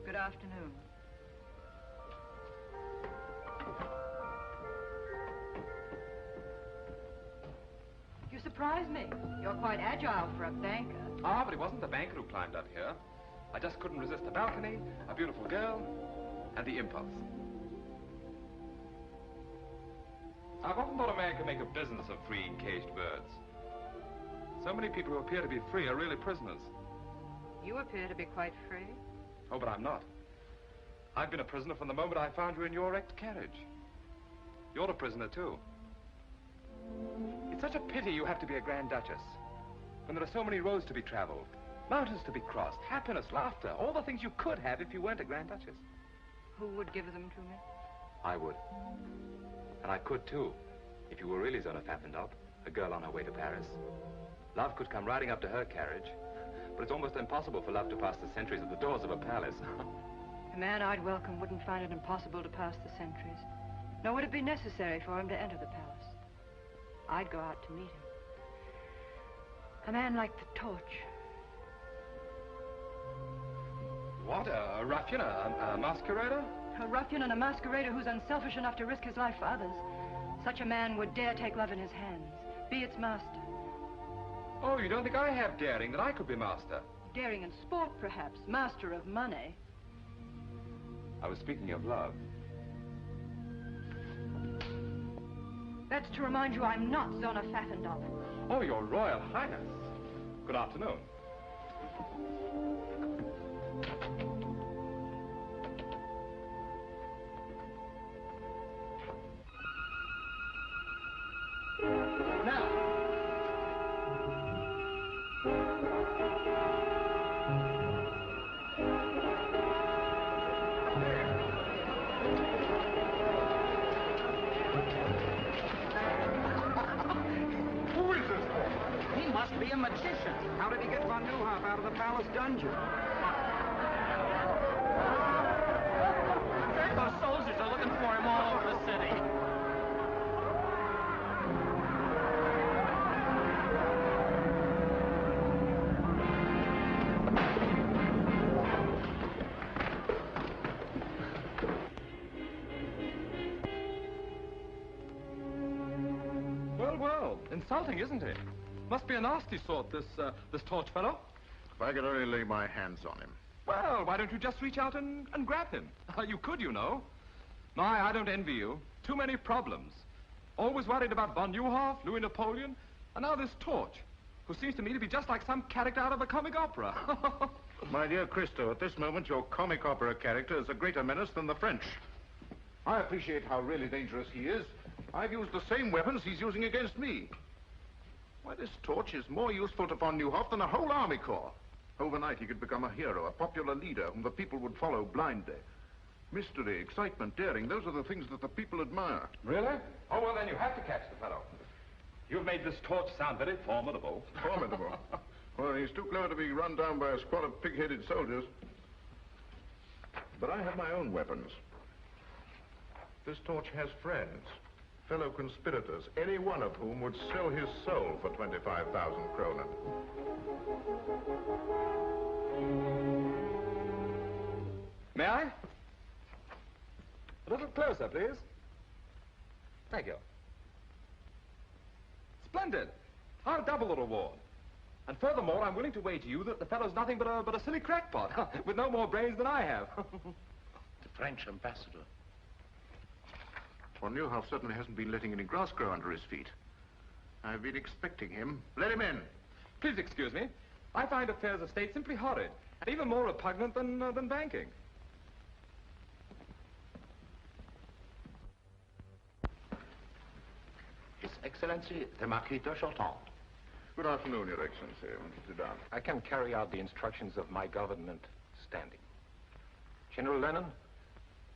Good afternoon. You surprise me. You're quite agile for a banker. Ah, but it wasn't the banker who climbed up here. I just couldn't resist a balcony, a beautiful girl, and the impulse. I've often thought a man could make a business of freeing caged birds. So many people who appear to be free are really prisoners. You appear to be quite free. Oh, but I'm not. I've been a prisoner from the moment I found you in your wrecked carriage. You're a prisoner, too. It's such a pity you have to be a Grand Duchess, when there are so many roads to be traveled, Mountains to be crossed, happiness, laughter, all the things you could have if you weren't a Grand Duchess. Who would give them to me? I would. And I could, too, if you were really Zona Pfaffendaub, a girl on her way to Paris. Love could come riding up to her carriage, but it's almost impossible for love to pass the sentries at the doors of a palace. A man I'd welcome wouldn't find it impossible to pass the sentries, nor would it be necessary for him to enter the palace. I'd go out to meet him. A man like the torch. What? A ruffian? A masquerader? A ruffian and a masquerader who's unselfish enough to risk his life for others. Such a man would dare take love in his hands, be its master. Oh, you don't think I have daring, that I could be master? Daring in sport, perhaps. Master of money. I was speaking of love. That's to remind you I'm not Zona Pfaffendaub. Oh, Your Royal Highness. Good afternoon. Be a magician. How did he get von Neuhoff out of the palace dungeon? Those soldiers are looking for him all over the city. Well, well, insulting, isn't it? Must be a nasty sort, this torch fellow. If I could only lay my hands on him. Well, why don't you just reach out and grab him? You could, you know. My, I don't envy you. Too many problems. Always worried about von Neuhoff, Louis Napoleon, and now this torch, who seems to me to be just like some character out of a comic opera. My dear Cristo, at this moment, your comic opera character is a greater menace than the French. I appreciate how really dangerous he is. I've used the same weapons he's using against me. Why, this torch is more useful to von Neuhoff than a whole army corps. Overnight, he could become a hero, a popular leader whom the people would follow blindly. Mystery, excitement, daring, those are the things that the people admire. Really? Oh, well, then you have to catch the fellow. You've made this torch sound very formidable. Formidable? Well, he's too clever to be run down by a squad of pig-headed soldiers. But I have my own weapons. This torch has friends. Fellow conspirators, any one of whom would sell his soul for 25,000 kronen. May I? A little closer, please. Thank you. Splendid. I'll double the reward. And furthermore, I'm willing to wager you that the fellow's nothing but a silly crackpot, with no more brains than I have. The French ambassador. Von Neuhoff certainly hasn't been letting any grass grow under his feet. I've been expecting him. Let him in. Please excuse me. I find affairs of state simply horrid, and even more repugnant than banking. His Excellency, the Marquis de Chaulton. Good afternoon, Your Excellency. Sit down. I can carry out the instructions of my government standing. General Lanen,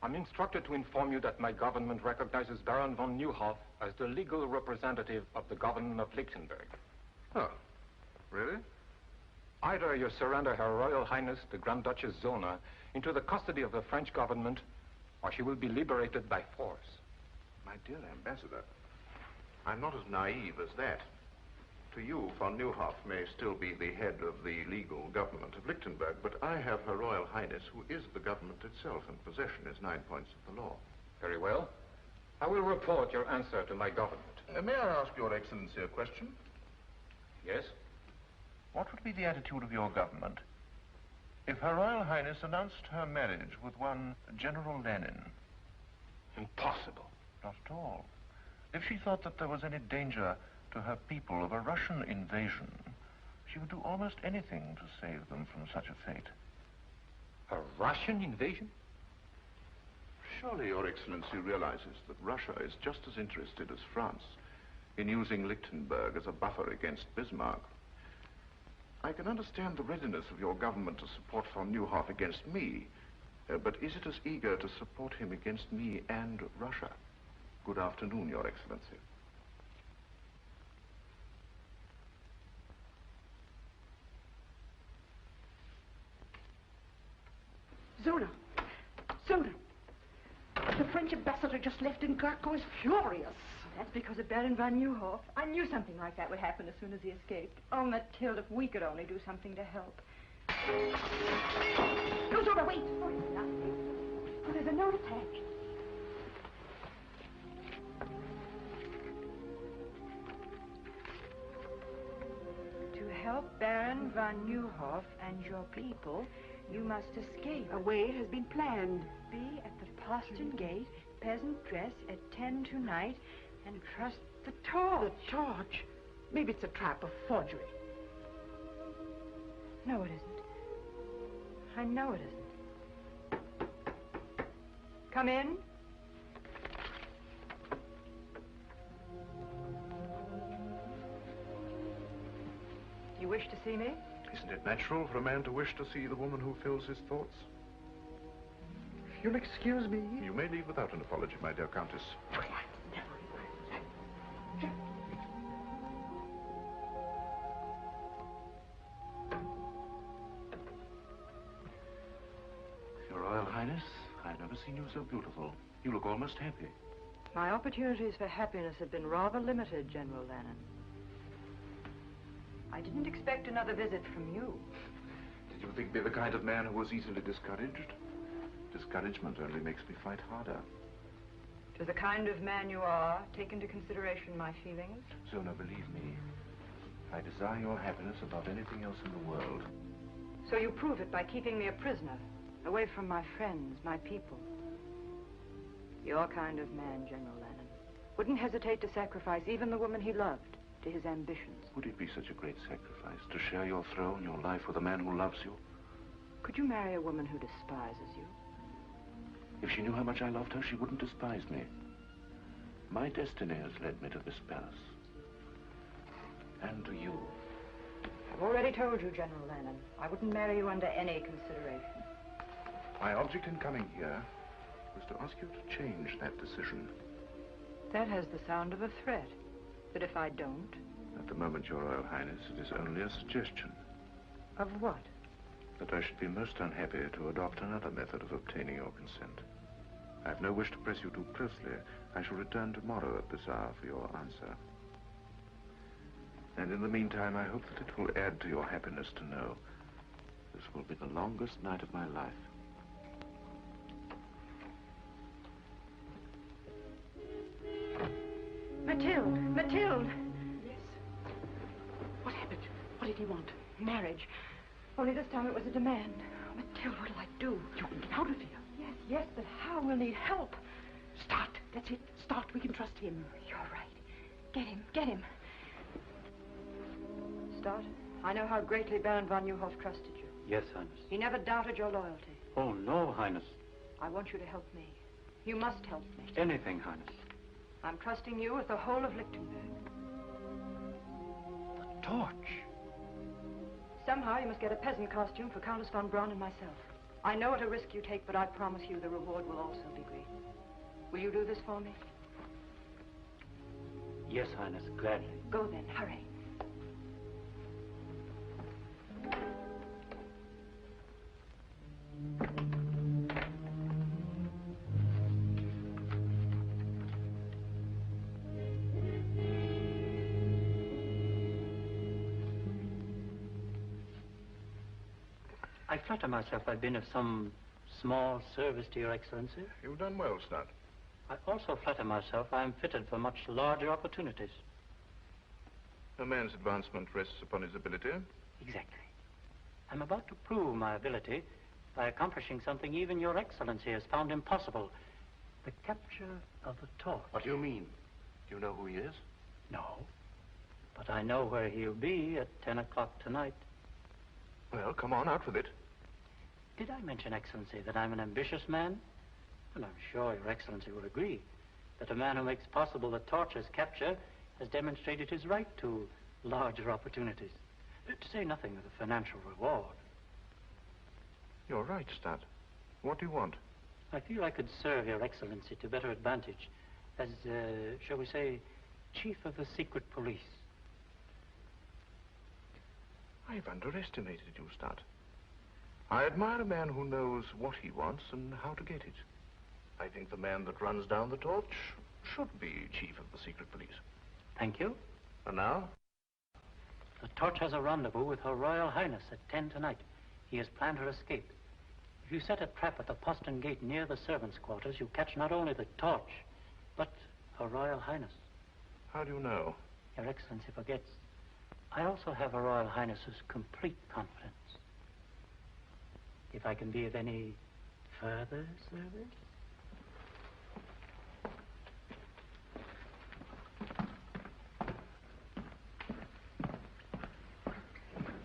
I'm instructed to inform you that my government recognizes Baron von Neuhoff as the legal representative of the government of Lichtenberg. Oh, really? Either you surrender Her Royal Highness, the Grand Duchess Zona, into the custody of the French government, or she will be liberated by force. My dear Ambassador, I'm not as naive as that. To you, von Neuhoff may still be the head of the legal government of Lichtenberg, but I have Her Royal Highness, who is the government itself, and possession is 9 points of the law. Very well. I will report your answer to my government. May I ask Your Excellency a question? Yes? What would be the attitude of your government if Her Royal Highness announced her marriage with one General Lanen? Impossible. Not at all. If she thought that there was any danger to her people of a Russian invasion, she would do almost anything to save them from such a fate. A Russian invasion? Surely Your Excellency realizes that Russia is just as interested as France in using Lichtenberg as a buffer against Bismarck. I can understand the readiness of your government to support von Neuhoff against me, but is it as eager to support him against me and Russia? Good afternoon, Your Excellency. Zona! Zona! The French ambassador just left and Gurko is furious. That's because of Baron von Neuhoff. I knew something like that would happen as soon as he escaped. Oh, Mathilde, if we could only do something to help. No, Zona, wait! Oh, it's nothing. Oh, there's a note attached. To help Baron von Neuhoff and your people, you must escape. A way has been planned. Be at the postern gate, peasant dress, at 10 tonight, and trust the torch. The torch? Maybe it's a trap, a forgery. No, it isn't. I know it isn't. Come in. You wish to see me? Isn't it natural for a man to wish to see the woman who fills his thoughts? You'll excuse me? You may leave without an apology, my dear Countess. Your Royal Highness, I've never seen you so beautiful. You look almost happy. My opportunities for happiness have been rather limited, General Lanen. I didn't expect another visit from you. Did you think me the kind of man who was easily discouraged? Discouragement only makes me fight harder. To the kind of man you are, take into consideration my feelings. Zona, believe me, I desire your happiness above anything else in the world. So you prove it by keeping me a prisoner, away from my friends, my people. Your kind of man, General Lanen, wouldn't hesitate to sacrifice even the woman he loved to his ambitions. Would it be such a great sacrifice to share your throne, your life with a man who loves you? Could you marry a woman who despises you? If she knew how much I loved her, she wouldn't despise me. My destiny has led me to this palace. And to you. I've already told you, General Lanen, I wouldn't marry you under any consideration. My object in coming here was to ask you to change that decision. That has the sound of a threat. But if I don't? At the moment, Your Royal Highness, it is only a suggestion. Of what? That I should be most unhappy to adopt another method of obtaining your consent. I have no wish to press you too closely. I shall return tomorrow at this hour for your answer. And in the meantime, I hope that it will add to your happiness to know this will be the longest night of my life. Mathilde! Mathilde! Yes? What happened? What did he want? Marriage. Only this time it was a demand. Oh, Mathilde, what'll I do? You can get out of here. Yes, but how? We'll need help. Start. That's it. Start. We can trust him. You're right. Get him. Get him. Start. I know how greatly Baron von Neuhoff trusted you. Yes, Highness. He never doubted your loyalty. Oh, no, Highness. I want you to help me. You must help me. Anything, Highness. I'm trusting you with the whole of Lichtenberg. The torch. Somehow you must get a peasant costume for Countess von Braun and myself. I know what a risk you take, but I promise you the reward will also be great. Will you do this for me? Yes, Highness, gladly. Go then, hurry. I flatter myself I've been of some small service to Your Excellency. You've done well, Stud. I also flatter myself I am fitted for much larger opportunities. A man's advancement rests upon his ability. Exactly. I'm about to prove my ability by accomplishing something even Your Excellency has found impossible. The capture of the torch. What do you mean? Do you know who he is? No. But I know where he'll be at 10 o'clock tonight. Well, come on, out with it. Did I mention, Excellency, that I'm an ambitious man? Well, I'm sure Your Excellency will agree that a man who makes possible the torch's capture has demonstrated his right to larger opportunities. To say nothing of the financial reward. You're right, Stud. What do you want? I feel I could serve Your Excellency to better advantage as, shall we say, Chief of the Secret Police. I've underestimated you, Stud. I admire a man who knows what he wants and how to get it. I think the man that runs down the torch should be Chief of the Secret Police. Thank you. And now? The torch has a rendezvous with Her Royal Highness at 10 tonight. He has planned her escape. If you set a trap at the postern gate near the servants' quarters, you catch not only the torch, but Her Royal Highness. How do you know? Your Excellency forgets. I also have Her Royal Highness's complete confidence. If I can be of any further service?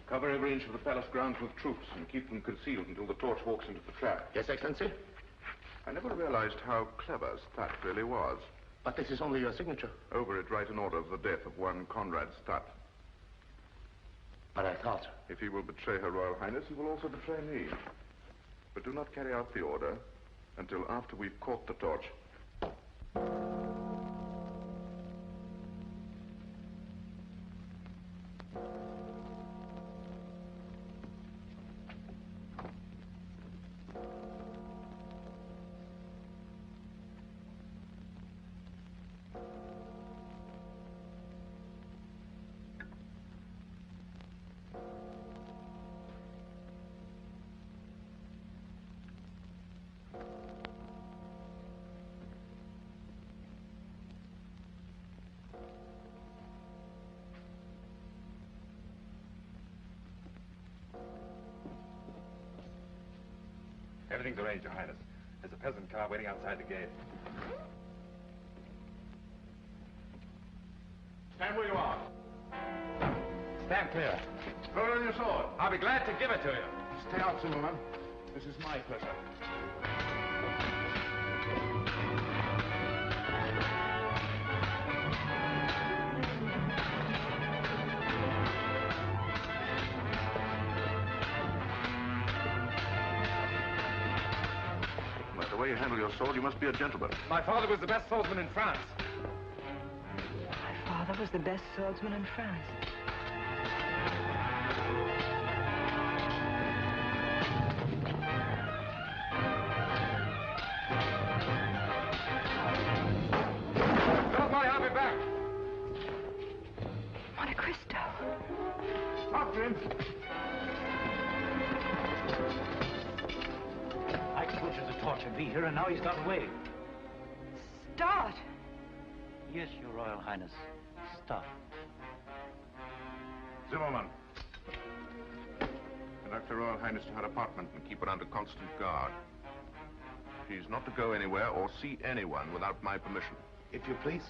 Cover every inch of the palace grounds with troops and keep them concealed until the torch walks into the trap. Yes, Excellency? I never realized how clever Stat really was. But this is only your signature. Over it, write an order of the death of one Conrad Stat. But I thought... If he will betray Her Royal Highness, he will also betray me. But do not carry out the order until after we've caught the torch. Everything's arranged, Your Highness. There's a peasant car waiting outside the gate. Stand where you are. Stand clear. Throw down your sword. I'll be glad to give it to you. Stay out, Zimmerman. This is my pleasure. By the way you handle your sword, you must be a gentleman. My father was the best swordsman in France. My father was the best swordsman in France. Don't worry, I'll be back. Monte Cristo. After him. I told you the torch would be here, and now he's got away. Start! Yes, Your Royal Highness. Stop. Zimmerman. Conduct Her Royal Highness to her apartment and keep her under constant guard. She's not to go anywhere or see anyone without my permission. If you please.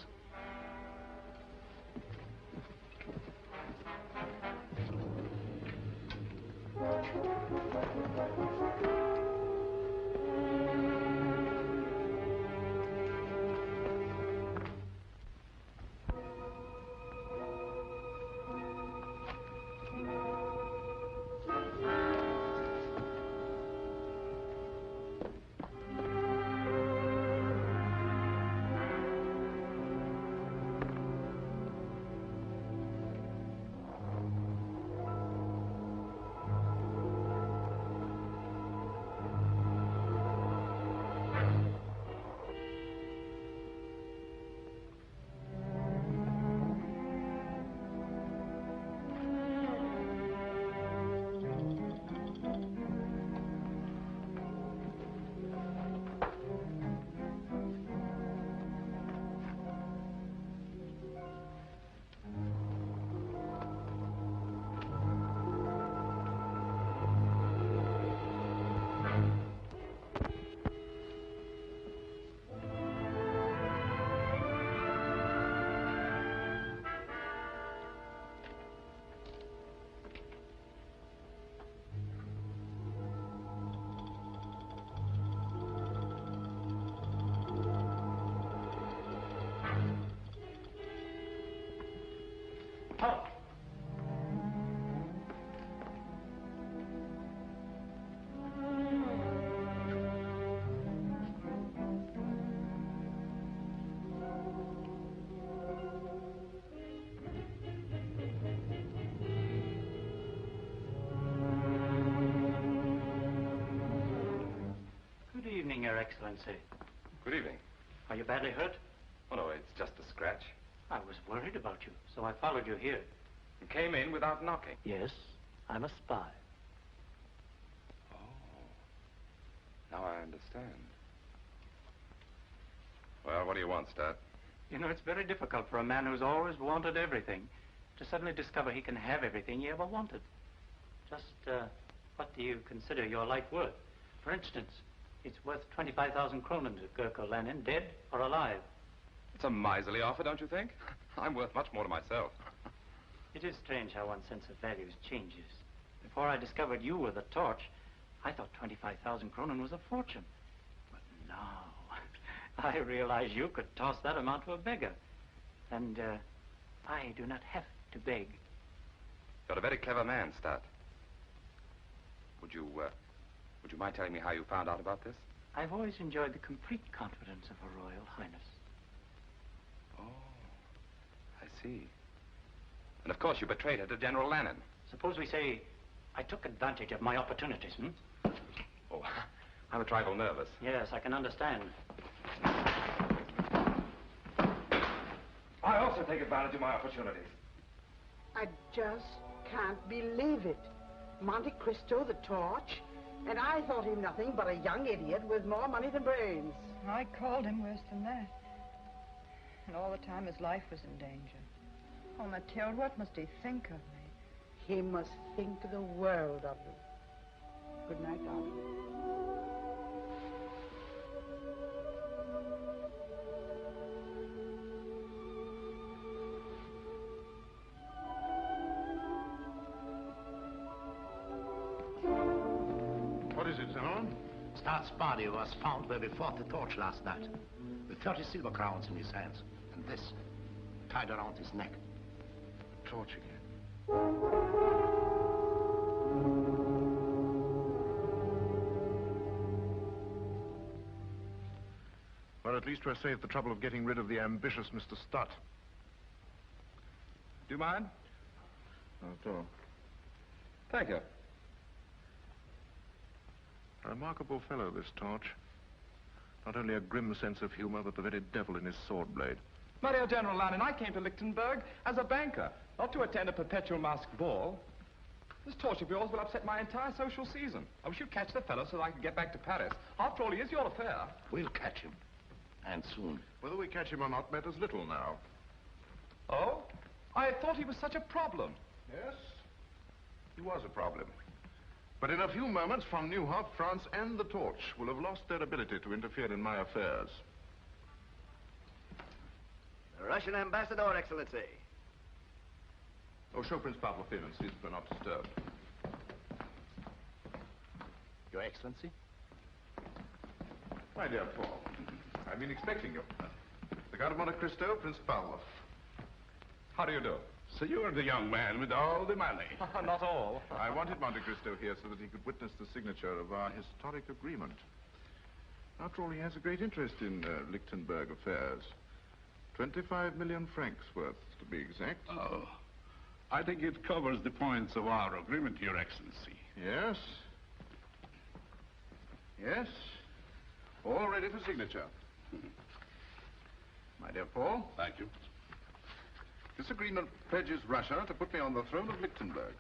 Excellency. Good evening. Are you badly hurt? Oh, no, it's just a scratch. I was worried about you, so I followed you here. You came in without knocking. Yes, I'm a spy. Oh. Now I understand. Well, what do you want, Stat? You know, it's very difficult for a man who's always wanted everything to suddenly discover he can have everything he ever wanted. Just, what do you consider your life worth? For instance, it's worth 25,000 kronen to Gurko Lanen, dead or alive. It's a miserly offer, don't you think? I'm worth much more to myself. It is strange how one's sense of values changes. Before I discovered you were the torch, I thought 25,000 kronen was a fortune. But now, I realize you could toss that amount to a beggar. And, I do not have to beg. You're a very clever man, Stat. Would you mind telling me how you found out about this? I've always enjoyed the complete confidence of Her Royal Highness. Oh, I see. And of course you betrayed her to General Lanen. Suppose we say I took advantage of my opportunities, Oh, I'm a trifle nervous. Yes, I can understand. I also take advantage of my opportunities. I just can't believe it. Monte Cristo, the torch, and I thought him nothing but a young idiot with more money than brains. I called him worse than that. And all the time his life was in danger. Oh, Mathilde, what must he think of me? He must think the world of you. Good night, darling. What is it, Zimmerman? Start's body was found where we fought the torch last night, with 30 silver crowns in his hands, and this tied around his neck. Torch again. Well, at least we're saved the trouble of getting rid of the ambitious Mr. Stutt. Do you mind? Not at all. Thank you. A remarkable fellow, this Torch. Not only a grim sense of humor, but the very devil in his sword blade. My dear General Lanen, I came to Lichtenberg as a banker, not to attend a perpetual masked ball. This torch of yours will upset my entire social season. I wish you'd catch the fellow so that I could get back to Paris. After all, he is your affair. We'll catch him. And soon. Whether we catch him or not matters little now. Oh? I thought he was such a problem. Yes, he was a problem. But in a few moments from Neuhoff, France and the Torch will have lost their ability to interfere in my affairs. The Russian ambassador, Excellency. Oh, show Prince Pavel in and see that we're not disturbed. Your Excellency? My dear Paul, I've been expecting you. The Count of Monte Cristo, Prince Pavel. How do you do? So you're the young man with all the money. Not all. I wanted Monte Cristo here so that he could witness the signature of our historic agreement. After all, he has a great interest in Lichtenberg affairs. 25 million francs worth, to be exact. Oh, I think it covers the points of our agreement, Your Excellency. Yes. Yes. All ready for signature. My dear Paul. Thank you. This agreement pledges Russia to put me on the throne of Lichtenberg.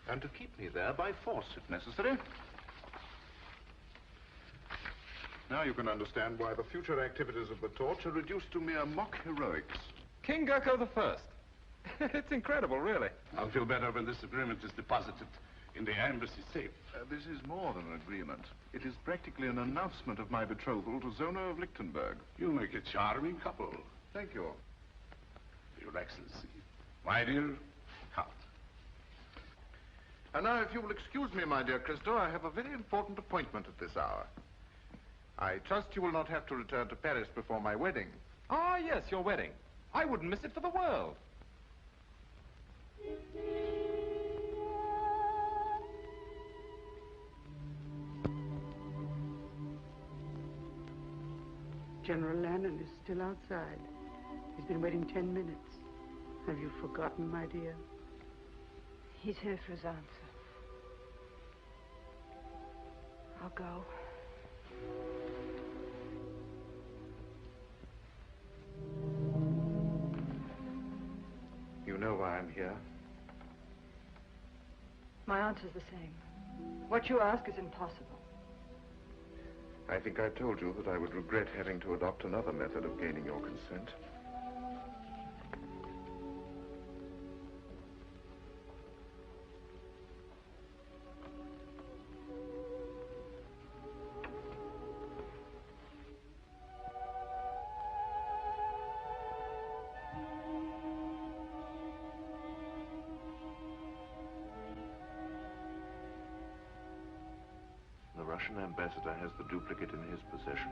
And to keep me there by force, if necessary. Now you can understand why the future activities of the Torch are reduced to mere mock heroics. King Gurko the First. It's incredible, really. I'll feel better when this agreement is deposited in the embassy safe. This is more than an agreement. It is practically an announcement of my betrothal to Zona of Lichtenberg. You make a charming couple. Thank you. Your Excellency. My dear Count. And now, if you will excuse me, my dear Cristo, I have a very important appointment at this hour. I trust you will not have to return to Paris before my wedding. Ah, yes, your wedding. I wouldn't miss it for the world. General Lanen is still outside. He's been waiting 10 minutes. Have you forgotten, my dear? He's here for his answer. I'll go. why I'm here? My answer's the same. What you ask is impossible. I think I told you that I would regret having to adopt another method of gaining your consent. The Russian ambassador has the duplicate in his possession.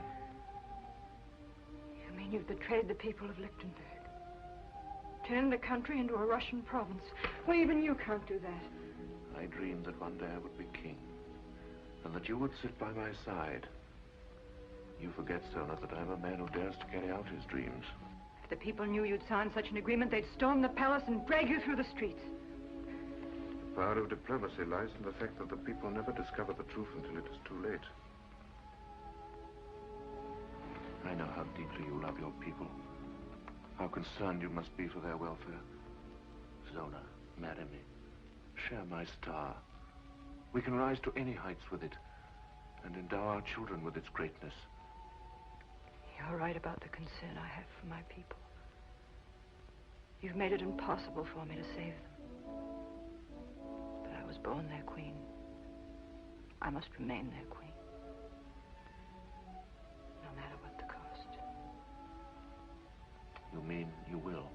You mean you've betrayed the people of Lichtenberg? Turned the country into a Russian province? Well, even you can't do that. I dreamed that one day I would be king, and that you would sit by my side. You forget, Zona, that I'm a man who dares to carry out his dreams. If the people knew you'd signed such an agreement, they'd storm the palace and drag you through the streets. The power of diplomacy lies in the fact that the people never discover the truth until it is too late. I know how deeply you love your people, how concerned you must be for their welfare. Zona, marry me. Share my star. We can rise to any heights with it, and endow our children with its greatness. You're right about the concern I have for my people. You've made it impossible for me to save them. But I was born their queen. I must remain their queen. No matter what the cost. You mean you will?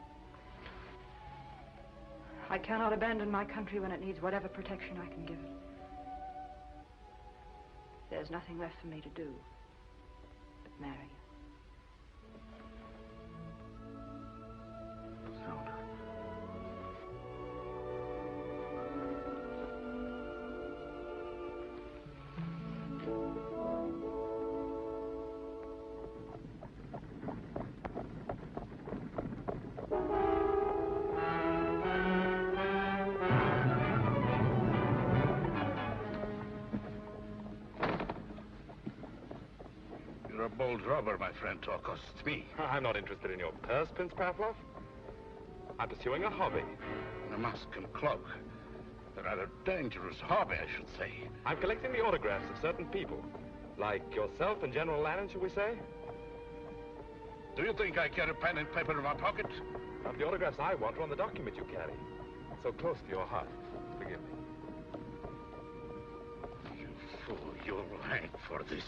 I cannot abandon my country when it needs whatever protection I can give it. There's nothing left for me to do but marry you. Zona. You're a bold robber, my friend, to accost me. I'm not interested in your purse, Prince Pavlov. I'm pursuing a hobby. A mask and cloak. A rather dangerous hobby, I should say. I'm collecting the autographs of certain people. Like yourself and General Lanen, shall we say? Do you think I carry pen and paper in my pocket? But the autographs I want are on the document you carry. So close to your heart. Forgive me. You fool, you'll hang for this.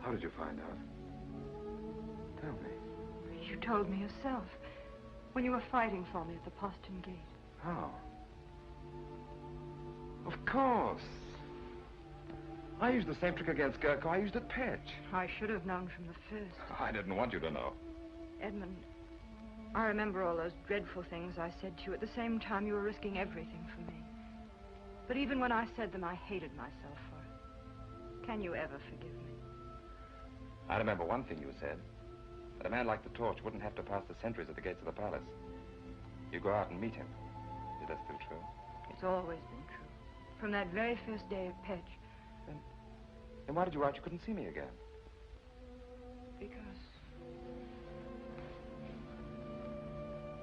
How did you find out? Tell me. You told me yourself. When you were fighting for me at the postern gate. How? Of course. I used the same trick against Gurko I used at Pitch. I should have known from the first. I didn't want you to know. Edmond, I remember all those dreadful things I said to you. At the same time, you were risking everything for me. But even when I said them, I hated myself for it. Can you ever forgive me? I remember one thing you said. That a man like the Torch wouldn't have to pass the sentries at the gates of the palace. You go out and meet him. Is that still true? It's always been true. From that very first day at Pitch. Then why did you write you couldn't see me again? Because...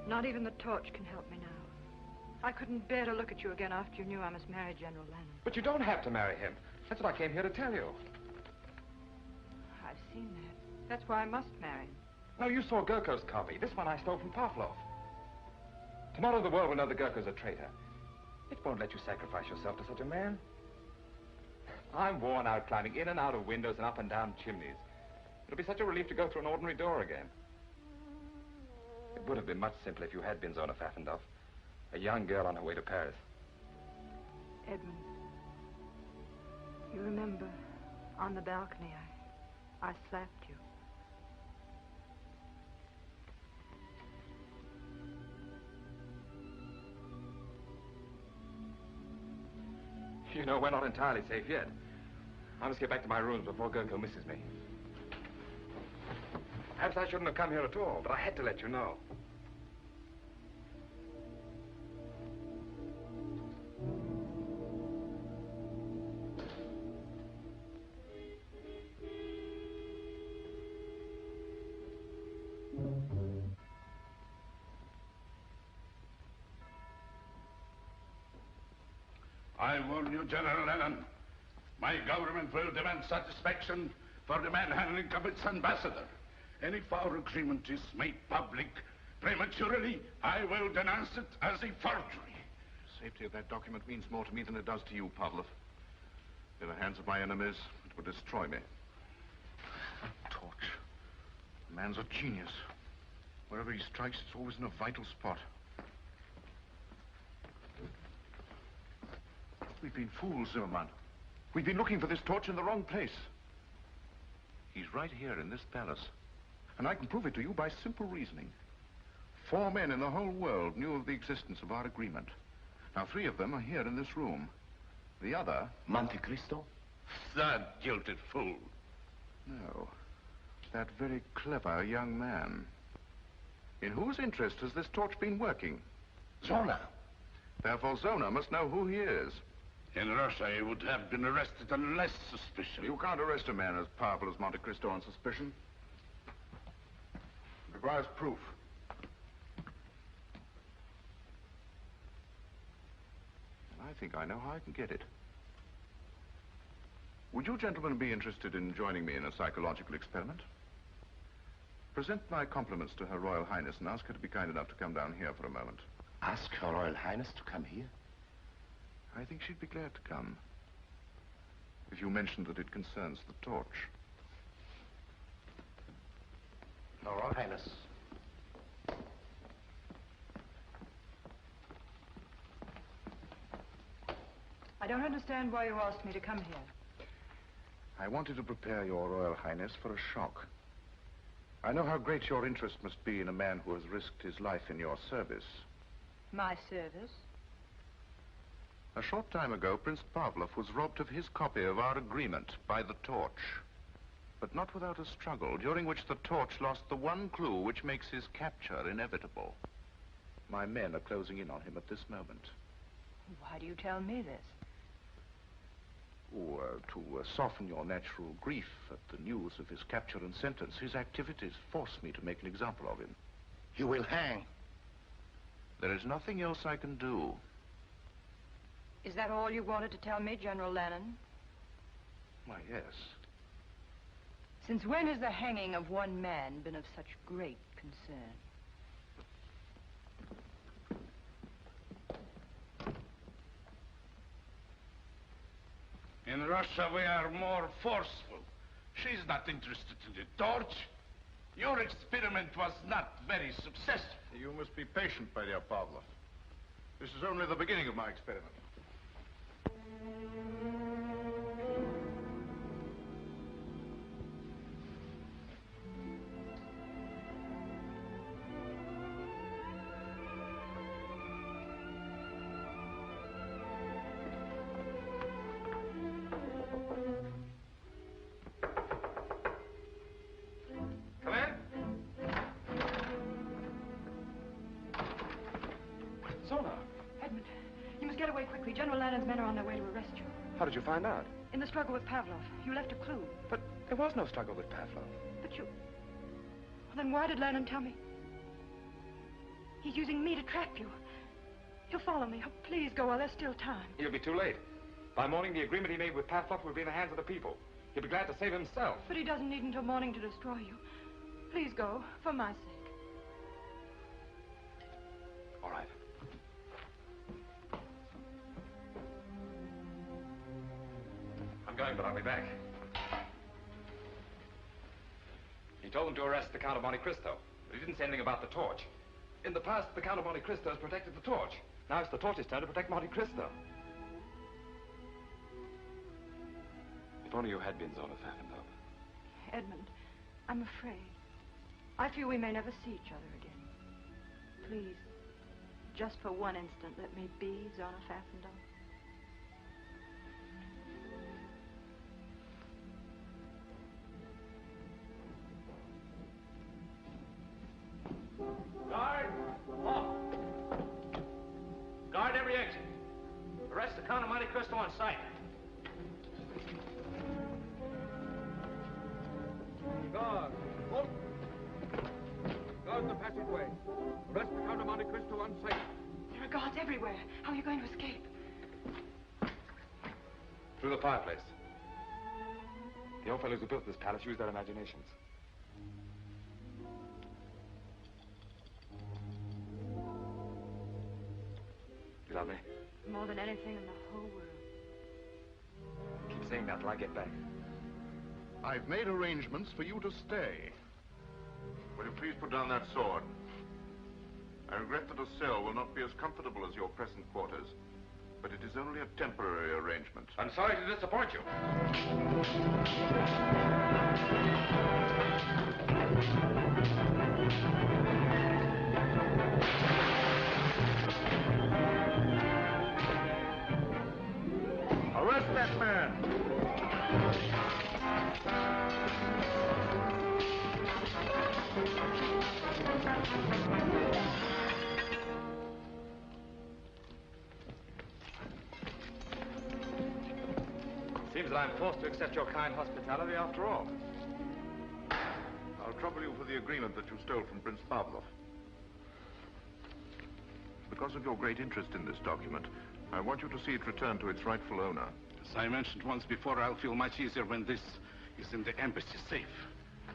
not even the Torch can help me now. I couldn't bear to look at you again after you knew I must marry General Lanen. But you don't have to marry him. That's what I came here to tell you. I've seen that. That's why I must marry him. No, you saw Gurko's copy. This one I stole from Pavlov. Tomorrow the world will know that Gurko's a traitor. It won't let you sacrifice yourself to such a man. I'm worn out climbing in and out of windows and up and down chimneys. It'll be such a relief to go through an ordinary door again. It would have been much simpler if you had been Zona Pfaffendorf, a young girl on her way to Paris. Edmond, you remember, on the balcony, I slapped you. You know, we're not entirely safe yet. I must get back to my rooms before Gurko misses me. Perhaps I shouldn't have come here at all, but I had to let you know. I warn you, General Lanen, my government will demand satisfaction for the manhandling of its ambassador. And if our agreement is made public prematurely, I will denounce it as a forgery. The safety of that document means more to me than it does to you, Pavlov. In the hands of my enemies, it would destroy me. A torch. The man's a genius. Wherever he strikes, it's always in a vital spot. We've been fools, Zimmerman. We've been looking for this torch in the wrong place. He's right here in this palace. And I can prove it to you by simple reasoning. 4 men in the whole world knew of the existence of our agreement. Now, 3 of them are here in this room. The other... Monte Cristo? That jilted fool. No. That very clever young man. In whose interest has this torch been working? Zona. Therefore, Zona must know who he is. In Russia, he would have been arrested on less suspicion. You can't arrest a man as powerful as Monte Cristo on suspicion. It requires proof. And I think I know how I can get it. Would you gentlemen be interested in joining me in a psychological experiment? Present my compliments to Her Royal Highness and ask her to be kind enough to come down here for a moment. Ask Her Royal Highness to come here? I think she'd be glad to come. If you mentioned that it concerns the torch. Her Royal Highness. I don't understand why you asked me to come here. I wanted to prepare your Royal Highness for a shock. I know how great your interest must be in a man who has risked his life in your service. My service? A short time ago, Prince Pavlov was robbed of his copy of our agreement by the torch. But not without a struggle, during which the torch lost the one clue which makes his capture inevitable. My men are closing in on him at this moment. Why do you tell me this? To soften your natural grief at the news of his capture and sentence, his activities force me to make an example of him. You will hang. There is nothing else I can do. Is that all you wanted to tell me, General Lanen? Why, yes. Since when has the hanging of one man been of such great concern? In Russia, we are more forceful. She's not interested in the torch. Your experiment was not very successful. You must be patient, my dear Pavlov. This is only the beginning of my experiment. General Lanen's men are on their way to arrest you. How did you find out? In the struggle with Pavlov. You left a clue. But there was no struggle with Pavlov. But you... Well, then why did Lanen tell me? He's using me to trap you. He'll follow me. Oh, please go while there's still time. He'll be too late. By morning, the agreement he made with Pavlov will be in the hands of the people. He'll be glad to save himself. But he doesn't need until morning to destroy you. Please go, for my sake. All right. but I'll be back. He told them to arrest the Count of Monte Cristo, but he didn't say anything about the torch. In the past, the Count of Monte Cristo has protected the torch. Now it's the torch's turn to protect Monte Cristo. If only you had been Zona Pfaffendaub. Edmond, I'm afraid. I fear we may never see each other again. Please, just for one instant, let me be Zona Pfaffendaub. Guard! Off! Guard every exit. Arrest the Count of Monte Cristo on sight. Guard! Halt! Guard the passageway. Arrest the Count of Monte Cristo on sight. There are guards everywhere. How are you going to escape? Through the fireplace. The old fellows who built this palace used their imaginations. You love me? More than anything in the whole world. Keep saying that till I get back. I've made arrangements for you to stay. Will you please put down that sword? I regret that a cell will not be as comfortable as your present quarters, but it is only a temporary arrangement. I'm sorry to disappoint you. Arrest that man! Seems that I'm forced to accept your kind hospitality after all. I'll trouble you for the agreement that you stole from Prince Pavlov. Because of your great interest in this document, I want you to see it returned to its rightful owner. As I mentioned once before, I'll feel much easier when this is in the embassy safe.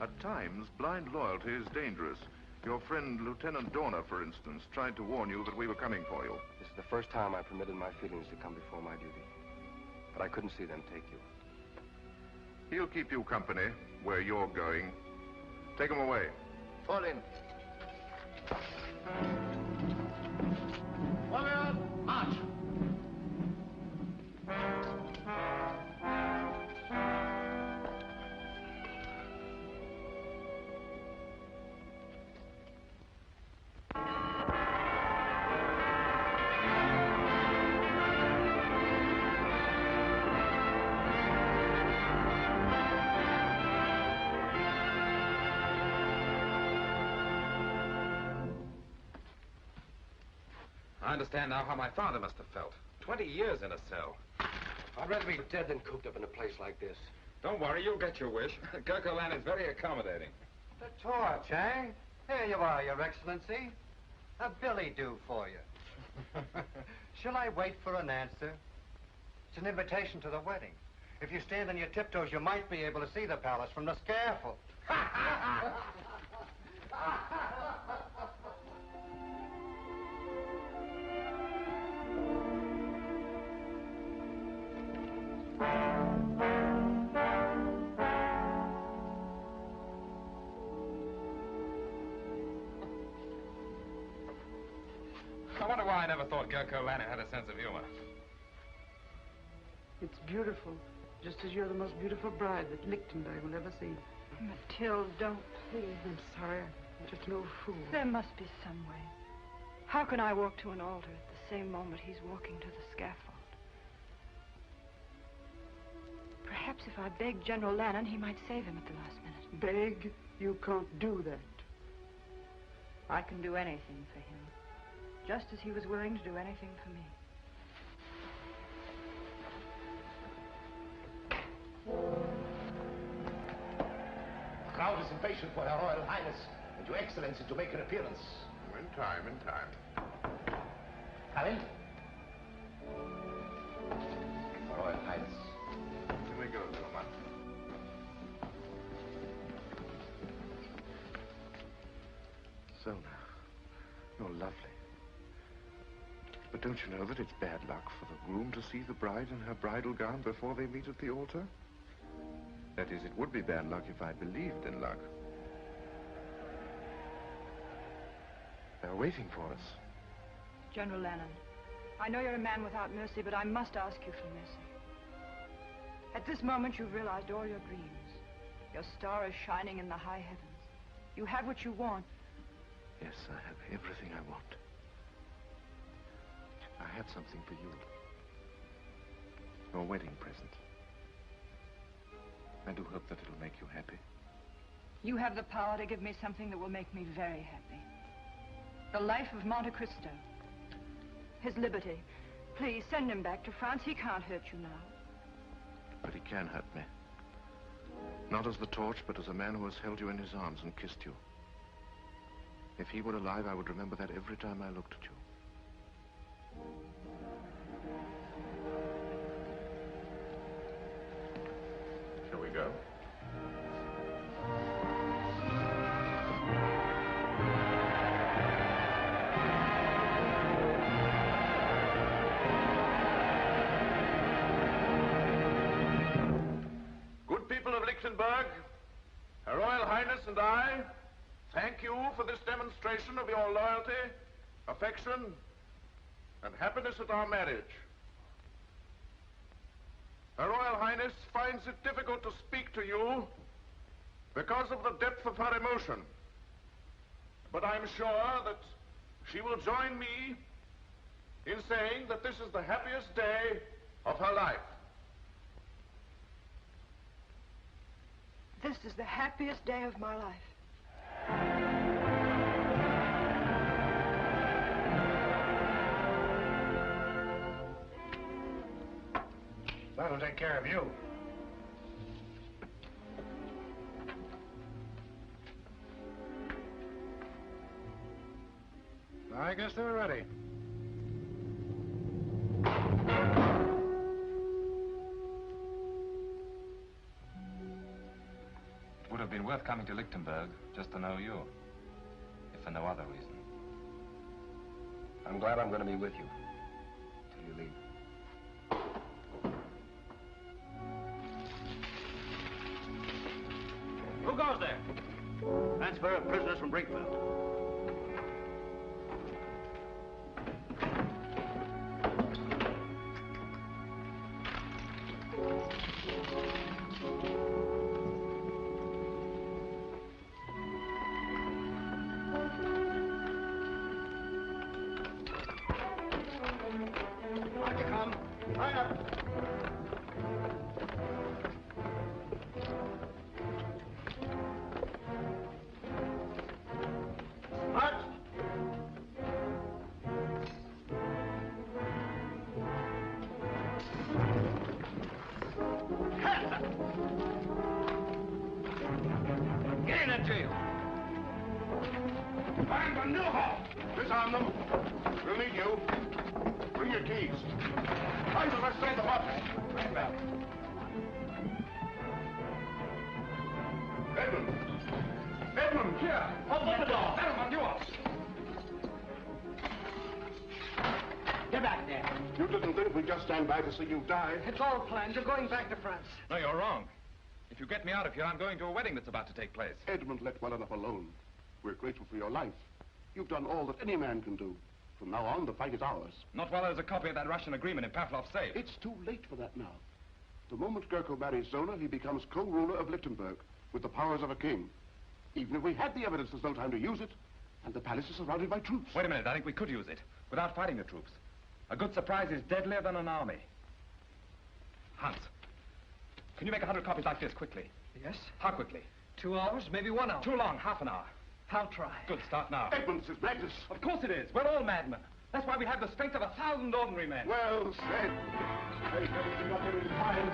At times, blind loyalty is dangerous. Your friend, Lieutenant Dorner, for instance, tried to warn you that we were coming for you. This is the first time I permitted my feelings to come before my duty. But I couldn't see them take you. He'll keep you company where you're going. Take him away. Fall in. Forward, march. I understand now how my father must have felt. 20 years in a cell. I'd rather be dead than cooped up in a place like this. Don't worry, you'll get your wish. Gurko Lanen's very accommodating. The torch, eh? Here you are, Your Excellency. A billy do for you. Shall I wait for an answer? It's an invitation to the wedding. If you stand on your tiptoes, you might be able to see the palace from the scaffold. I wonder why I never thought Gurko Lanen had a sense of humor. It's beautiful, just as you're the most beautiful bride that Lichtenberg will ever see. Mathilde, don't, please. I'm sorry, I'm just no fool. There must be some way. How can I walk to an altar at the same moment he's walking to the scaffold? Perhaps if I begged General Lanen, he might save him at the last minute. Beg? You can't do that. I can do anything for him, just as he was willing to do anything for me. The crowd is impatient for Her Royal Highness and Your Excellency to make her appearance. In time, in time. Come in. Her Royal Highness. Here we go, Zimmerman. Zona, you're lovely. But don't you know that it's bad luck for the groom to see the bride in her bridal gown before they meet at the altar? That is, it would be bad luck if I believed in luck. They're waiting for us. General Lanen, I know you're a man without mercy, but I must ask you for mercy. At this moment, you've realized all your dreams. Your star is shining in the high heavens. You have what you want. Yes, I have everything I want. I have something for you. Your wedding present. I do hope that it'll make you happy. You have the power to give me something that will make me very happy. The life of Monte Cristo. His liberty. Please, send him back to France. He can't hurt you now. But he can hurt me. Not as the torch, but as a man who has held you in his arms and kissed you. If he were alive, I would remember that every time I looked at you. Shall we go? Good people of Lichtenberg, Her Royal Highness and I thank you for this demonstration of your loyalty, affection, and happiness at our marriage. Her Royal Highness finds it difficult to speak to you because of the depth of her emotion. But I'm sure that she will join me in saying that this is the happiest day of her life. This is the happiest day of my life. That'll take care of you. I guess they're ready. It would have been worth coming to Lichtenberg just to know you, if for no other reason. I'm glad I'm going to be with you till you leave. Who goes there? Transfer of prisoners from Brinkfield. On you come. Line up. March. Hands up. Get in that jail. Find the Neuhoff. Disarm them. We'll need you. Bring your keys. Find the rest of them up. Right back. Edmond! Edmond, here! Open the door. Edmond, you up! Get back there. You didn't think we'd just stand by to see you die? It's all planned. You're going back to France. No, you're wrong. If you get me out of here, I'm going to a wedding that's about to take place. Edmond, let well enough alone. We're grateful for your life. You've done all that any man can do. From now on, the fight is ours. Not while there's a copy of that Russian agreement in Pavlov's safe. It's too late for that now. The moment Gurko marries Zona, he becomes co-ruler of Lichtenberg with the powers of a king. Even if we had the evidence, there's no time to use it. And the palace is surrounded by troops. Wait a minute, I think we could use it without fighting the troops. A good surprise is deadlier than an army. Hans, can you make 100 copies like this quickly? Yes? How quickly? 2 hours, maybe 1 hour. Too long, half an hour. I'll try. Good, start now. Edmond, this is madness. Of course it is. We're all madmen. That's why we have the strength of 1,000 ordinary men. Well said. Thank heavens you got there in time.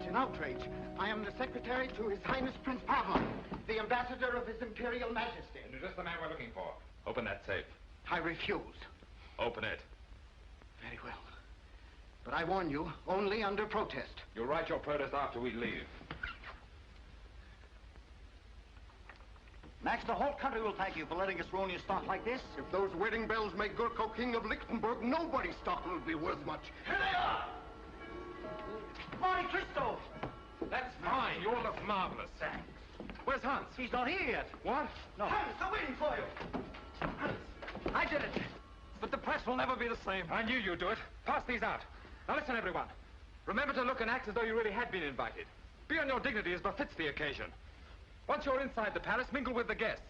An outrage. I am the secretary to His Highness Prince Pavlov, the ambassador of His Imperial Majesty. You're just the man we're looking for. Open that safe. I refuse. Open it. Very well. But I warn you, only under protest. You'll write your protest after we leave. Max, the whole country will thank you for letting us ruin your stock like this. If those wedding bells make Gurko king of Lichtenberg, nobody's stock will be worth much. Here they are! Monte Cristo! That's fine. You all look marvelous. Thanks. Where's Hans? He's not here yet. What? No. Hans, I'm waiting for you. Hans, I did it. But the press will never be the same. I knew you'd do it. Pass these out. Now listen, everyone. Remember to look and act as though you really had been invited. Be on your dignity as befits the occasion. Once you're inside the palace, mingle with the guests.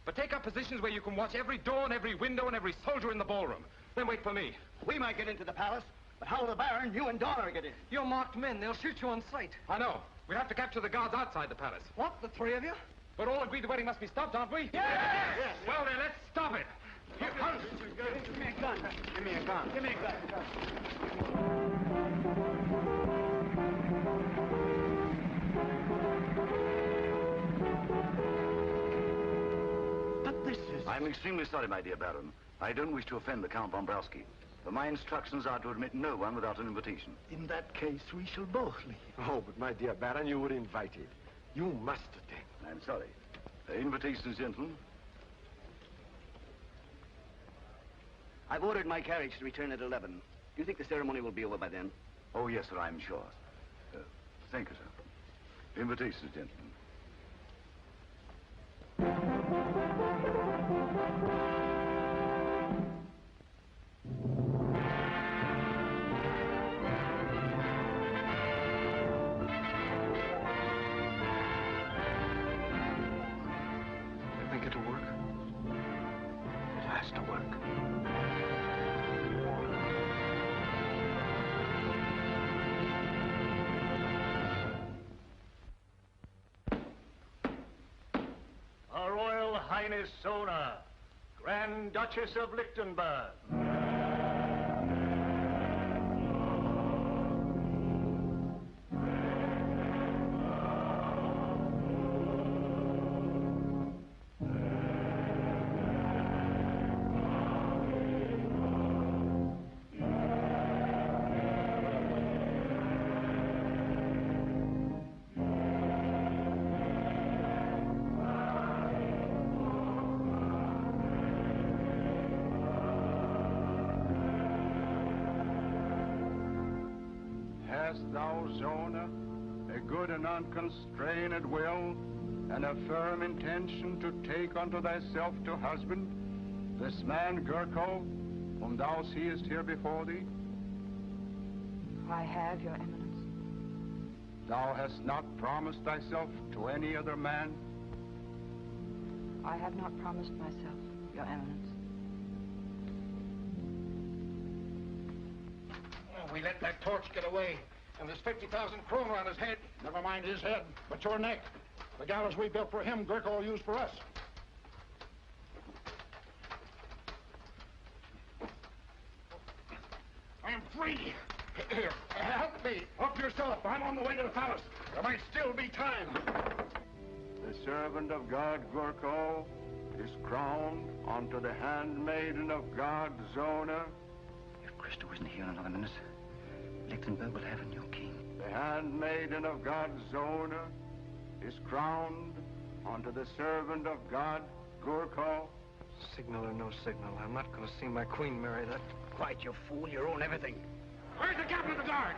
But take up positions where you can watch every door and every window and every soldier in the ballroom. Then wait for me. We might get into the palace, but how will the Baron, you and Donna get in? You're marked men. They'll shoot you on sight. I know. We'll have to capture the guards outside the palace. What, the three of you? But all agree the wedding must be stopped, aren't we? Yes! Well, then, let's stop it. Here, Hans. Give me a gun. Give me a gun. Give me a gun. But this is... I'm extremely sorry, my dear Baron. I don't wish to offend the Count von Browski. But my instructions are to admit no one without an invitation. In that case, we shall both leave. Oh, but my dear Baron, you were invited. You must attend. I'm sorry. Invitations, gentlemen. I've ordered my carriage to return at 11. Do you think the ceremony will be over by then? Oh, yes, sir, I'm sure. Thank you, sir. Invitations, gentlemen. You think it'll work? It has to work. Her Royal Highness Zona, Grand Duchess of Lichtenberg. Hast thou, Zona, a good and unconstrained will, and a firm intention to take unto thyself to husband this man Gurko, whom thou seest here before thee? I have, Your Eminence. Thou hast not promised thyself to any other man? I have not promised myself, Your Eminence. Oh, we let that torch get away, and there's 50,000 kroner on his head. Never mind his head, but your neck. The gallows we built for him, Gurko will use for us. I am free. Here, help me. Help yourself. I'm on the way to the palace. There might still be time. The servant of God, Gurko, is crowned unto the handmaiden of God, Zona. If Cristo isn't here in another minute, Lichtenberg will have a new king. The handmaiden of God, Zona, is crowned unto the servant of God, Gurko. Signal or no signal, I'm not going to see my queen marry that. Quiet, you fool. You ruin everything. Where's the captain of the guard?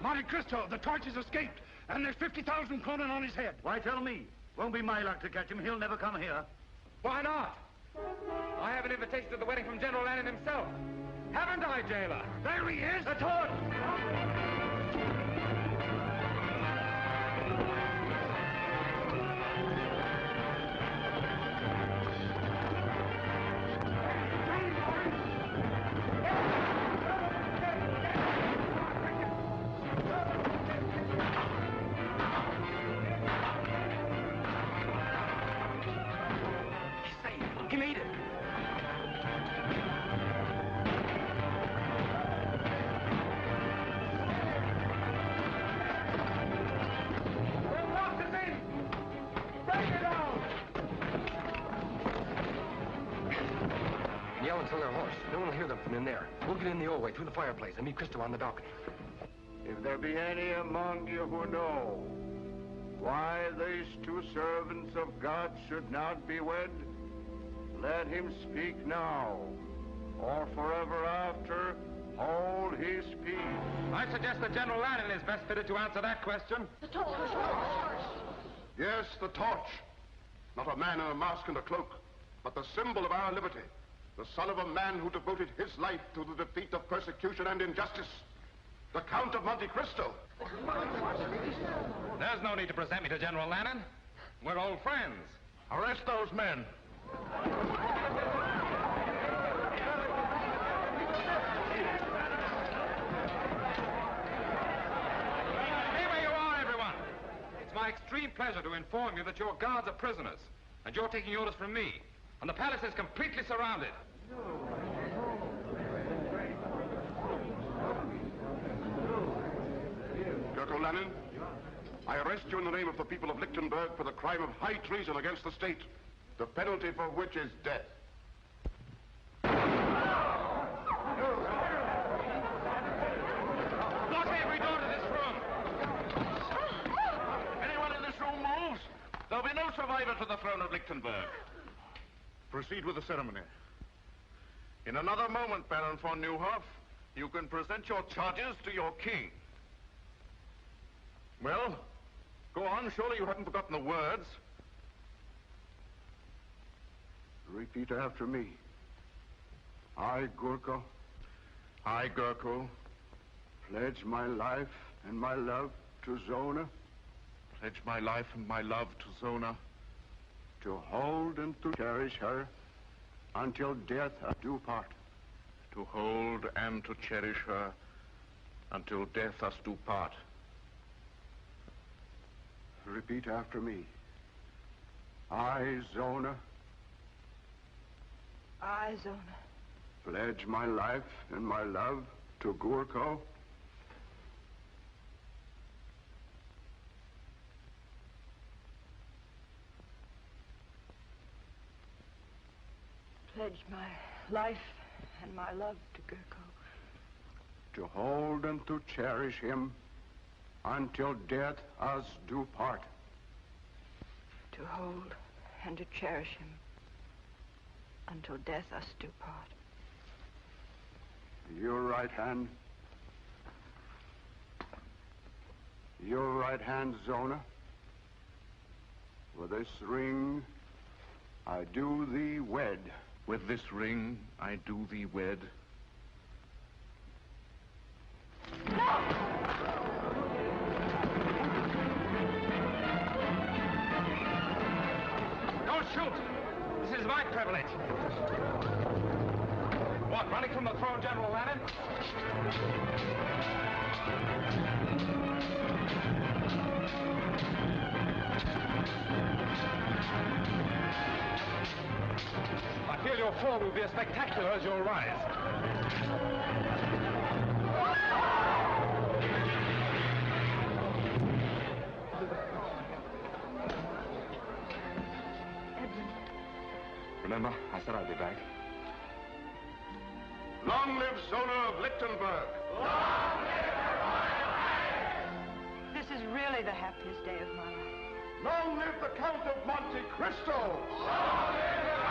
Monte Cristo, the torch has escaped, and there's 50,000 kroner on his head. Why, tell me. Won't be my luck to catch him. He'll never come here. Why not? I have an invitation to the wedding from General Lanen himself. Haven't I, jailer? There he is. The torch! He made it. on their horse. No one will hear them from in there. We'll get in the old way, through the fireplace, and meet Cristo on the balcony. If there be any among you who know why these two servants of God should not be wed, let him speak now, or forever after hold his peace. I suggest that General Lanen is best fitted to answer that question. The torch! Yes, the torch. Not a man in a mask and a cloak, but the symbol of our liberty. The son of a man who devoted his life to the defeat of persecution and injustice. The Count of Monte Cristo. There's no need to present me to General Lanen. We're old friends. Arrest those men. Stay where you are, everyone. It's my extreme pleasure to inform you that your guards are prisoners, and you're taking orders from me. And the palace is completely surrounded. Gurko Lanen, I arrest you in the name of the people of Lichtenberg for the crime of high treason against the state, the penalty for which is death. Lock every door to this room. Anyone in this room moves, there'll be no survivor to the throne of Lichtenberg. Proceed with the ceremony. In another moment, Baron von Neuhoff, you can present your charges to your king. Well, go on. Surely you haven't forgotten the words. Repeat after me. I, Gurko. I, Gurko. Pledge my life and my love to Zona. Pledge my life and my love to Zona. To hold and to cherish her until death us do part. To hold and to cherish her until death us do part. Repeat after me. I, Zona. I, Zona. Pledge my life and my love to Gurko. Pledge my life and my love to Gurko. To hold and to cherish him until death us do part. To hold and to cherish him until death us do part. Your right hand. Your right hand, Zona. With this ring, I do thee wed. With this ring, I do thee wed. Don't shoot! This is my privilege. What, running from the throne, General Lanen? I feel your fall will be as spectacular as your rise. Edmond. Remember, I said I'd be back. Long live Zona of Lichtenberg! Long live the Royal Highness! This is really the happiest day of my life. Long live the Count of Monte Cristo! Long live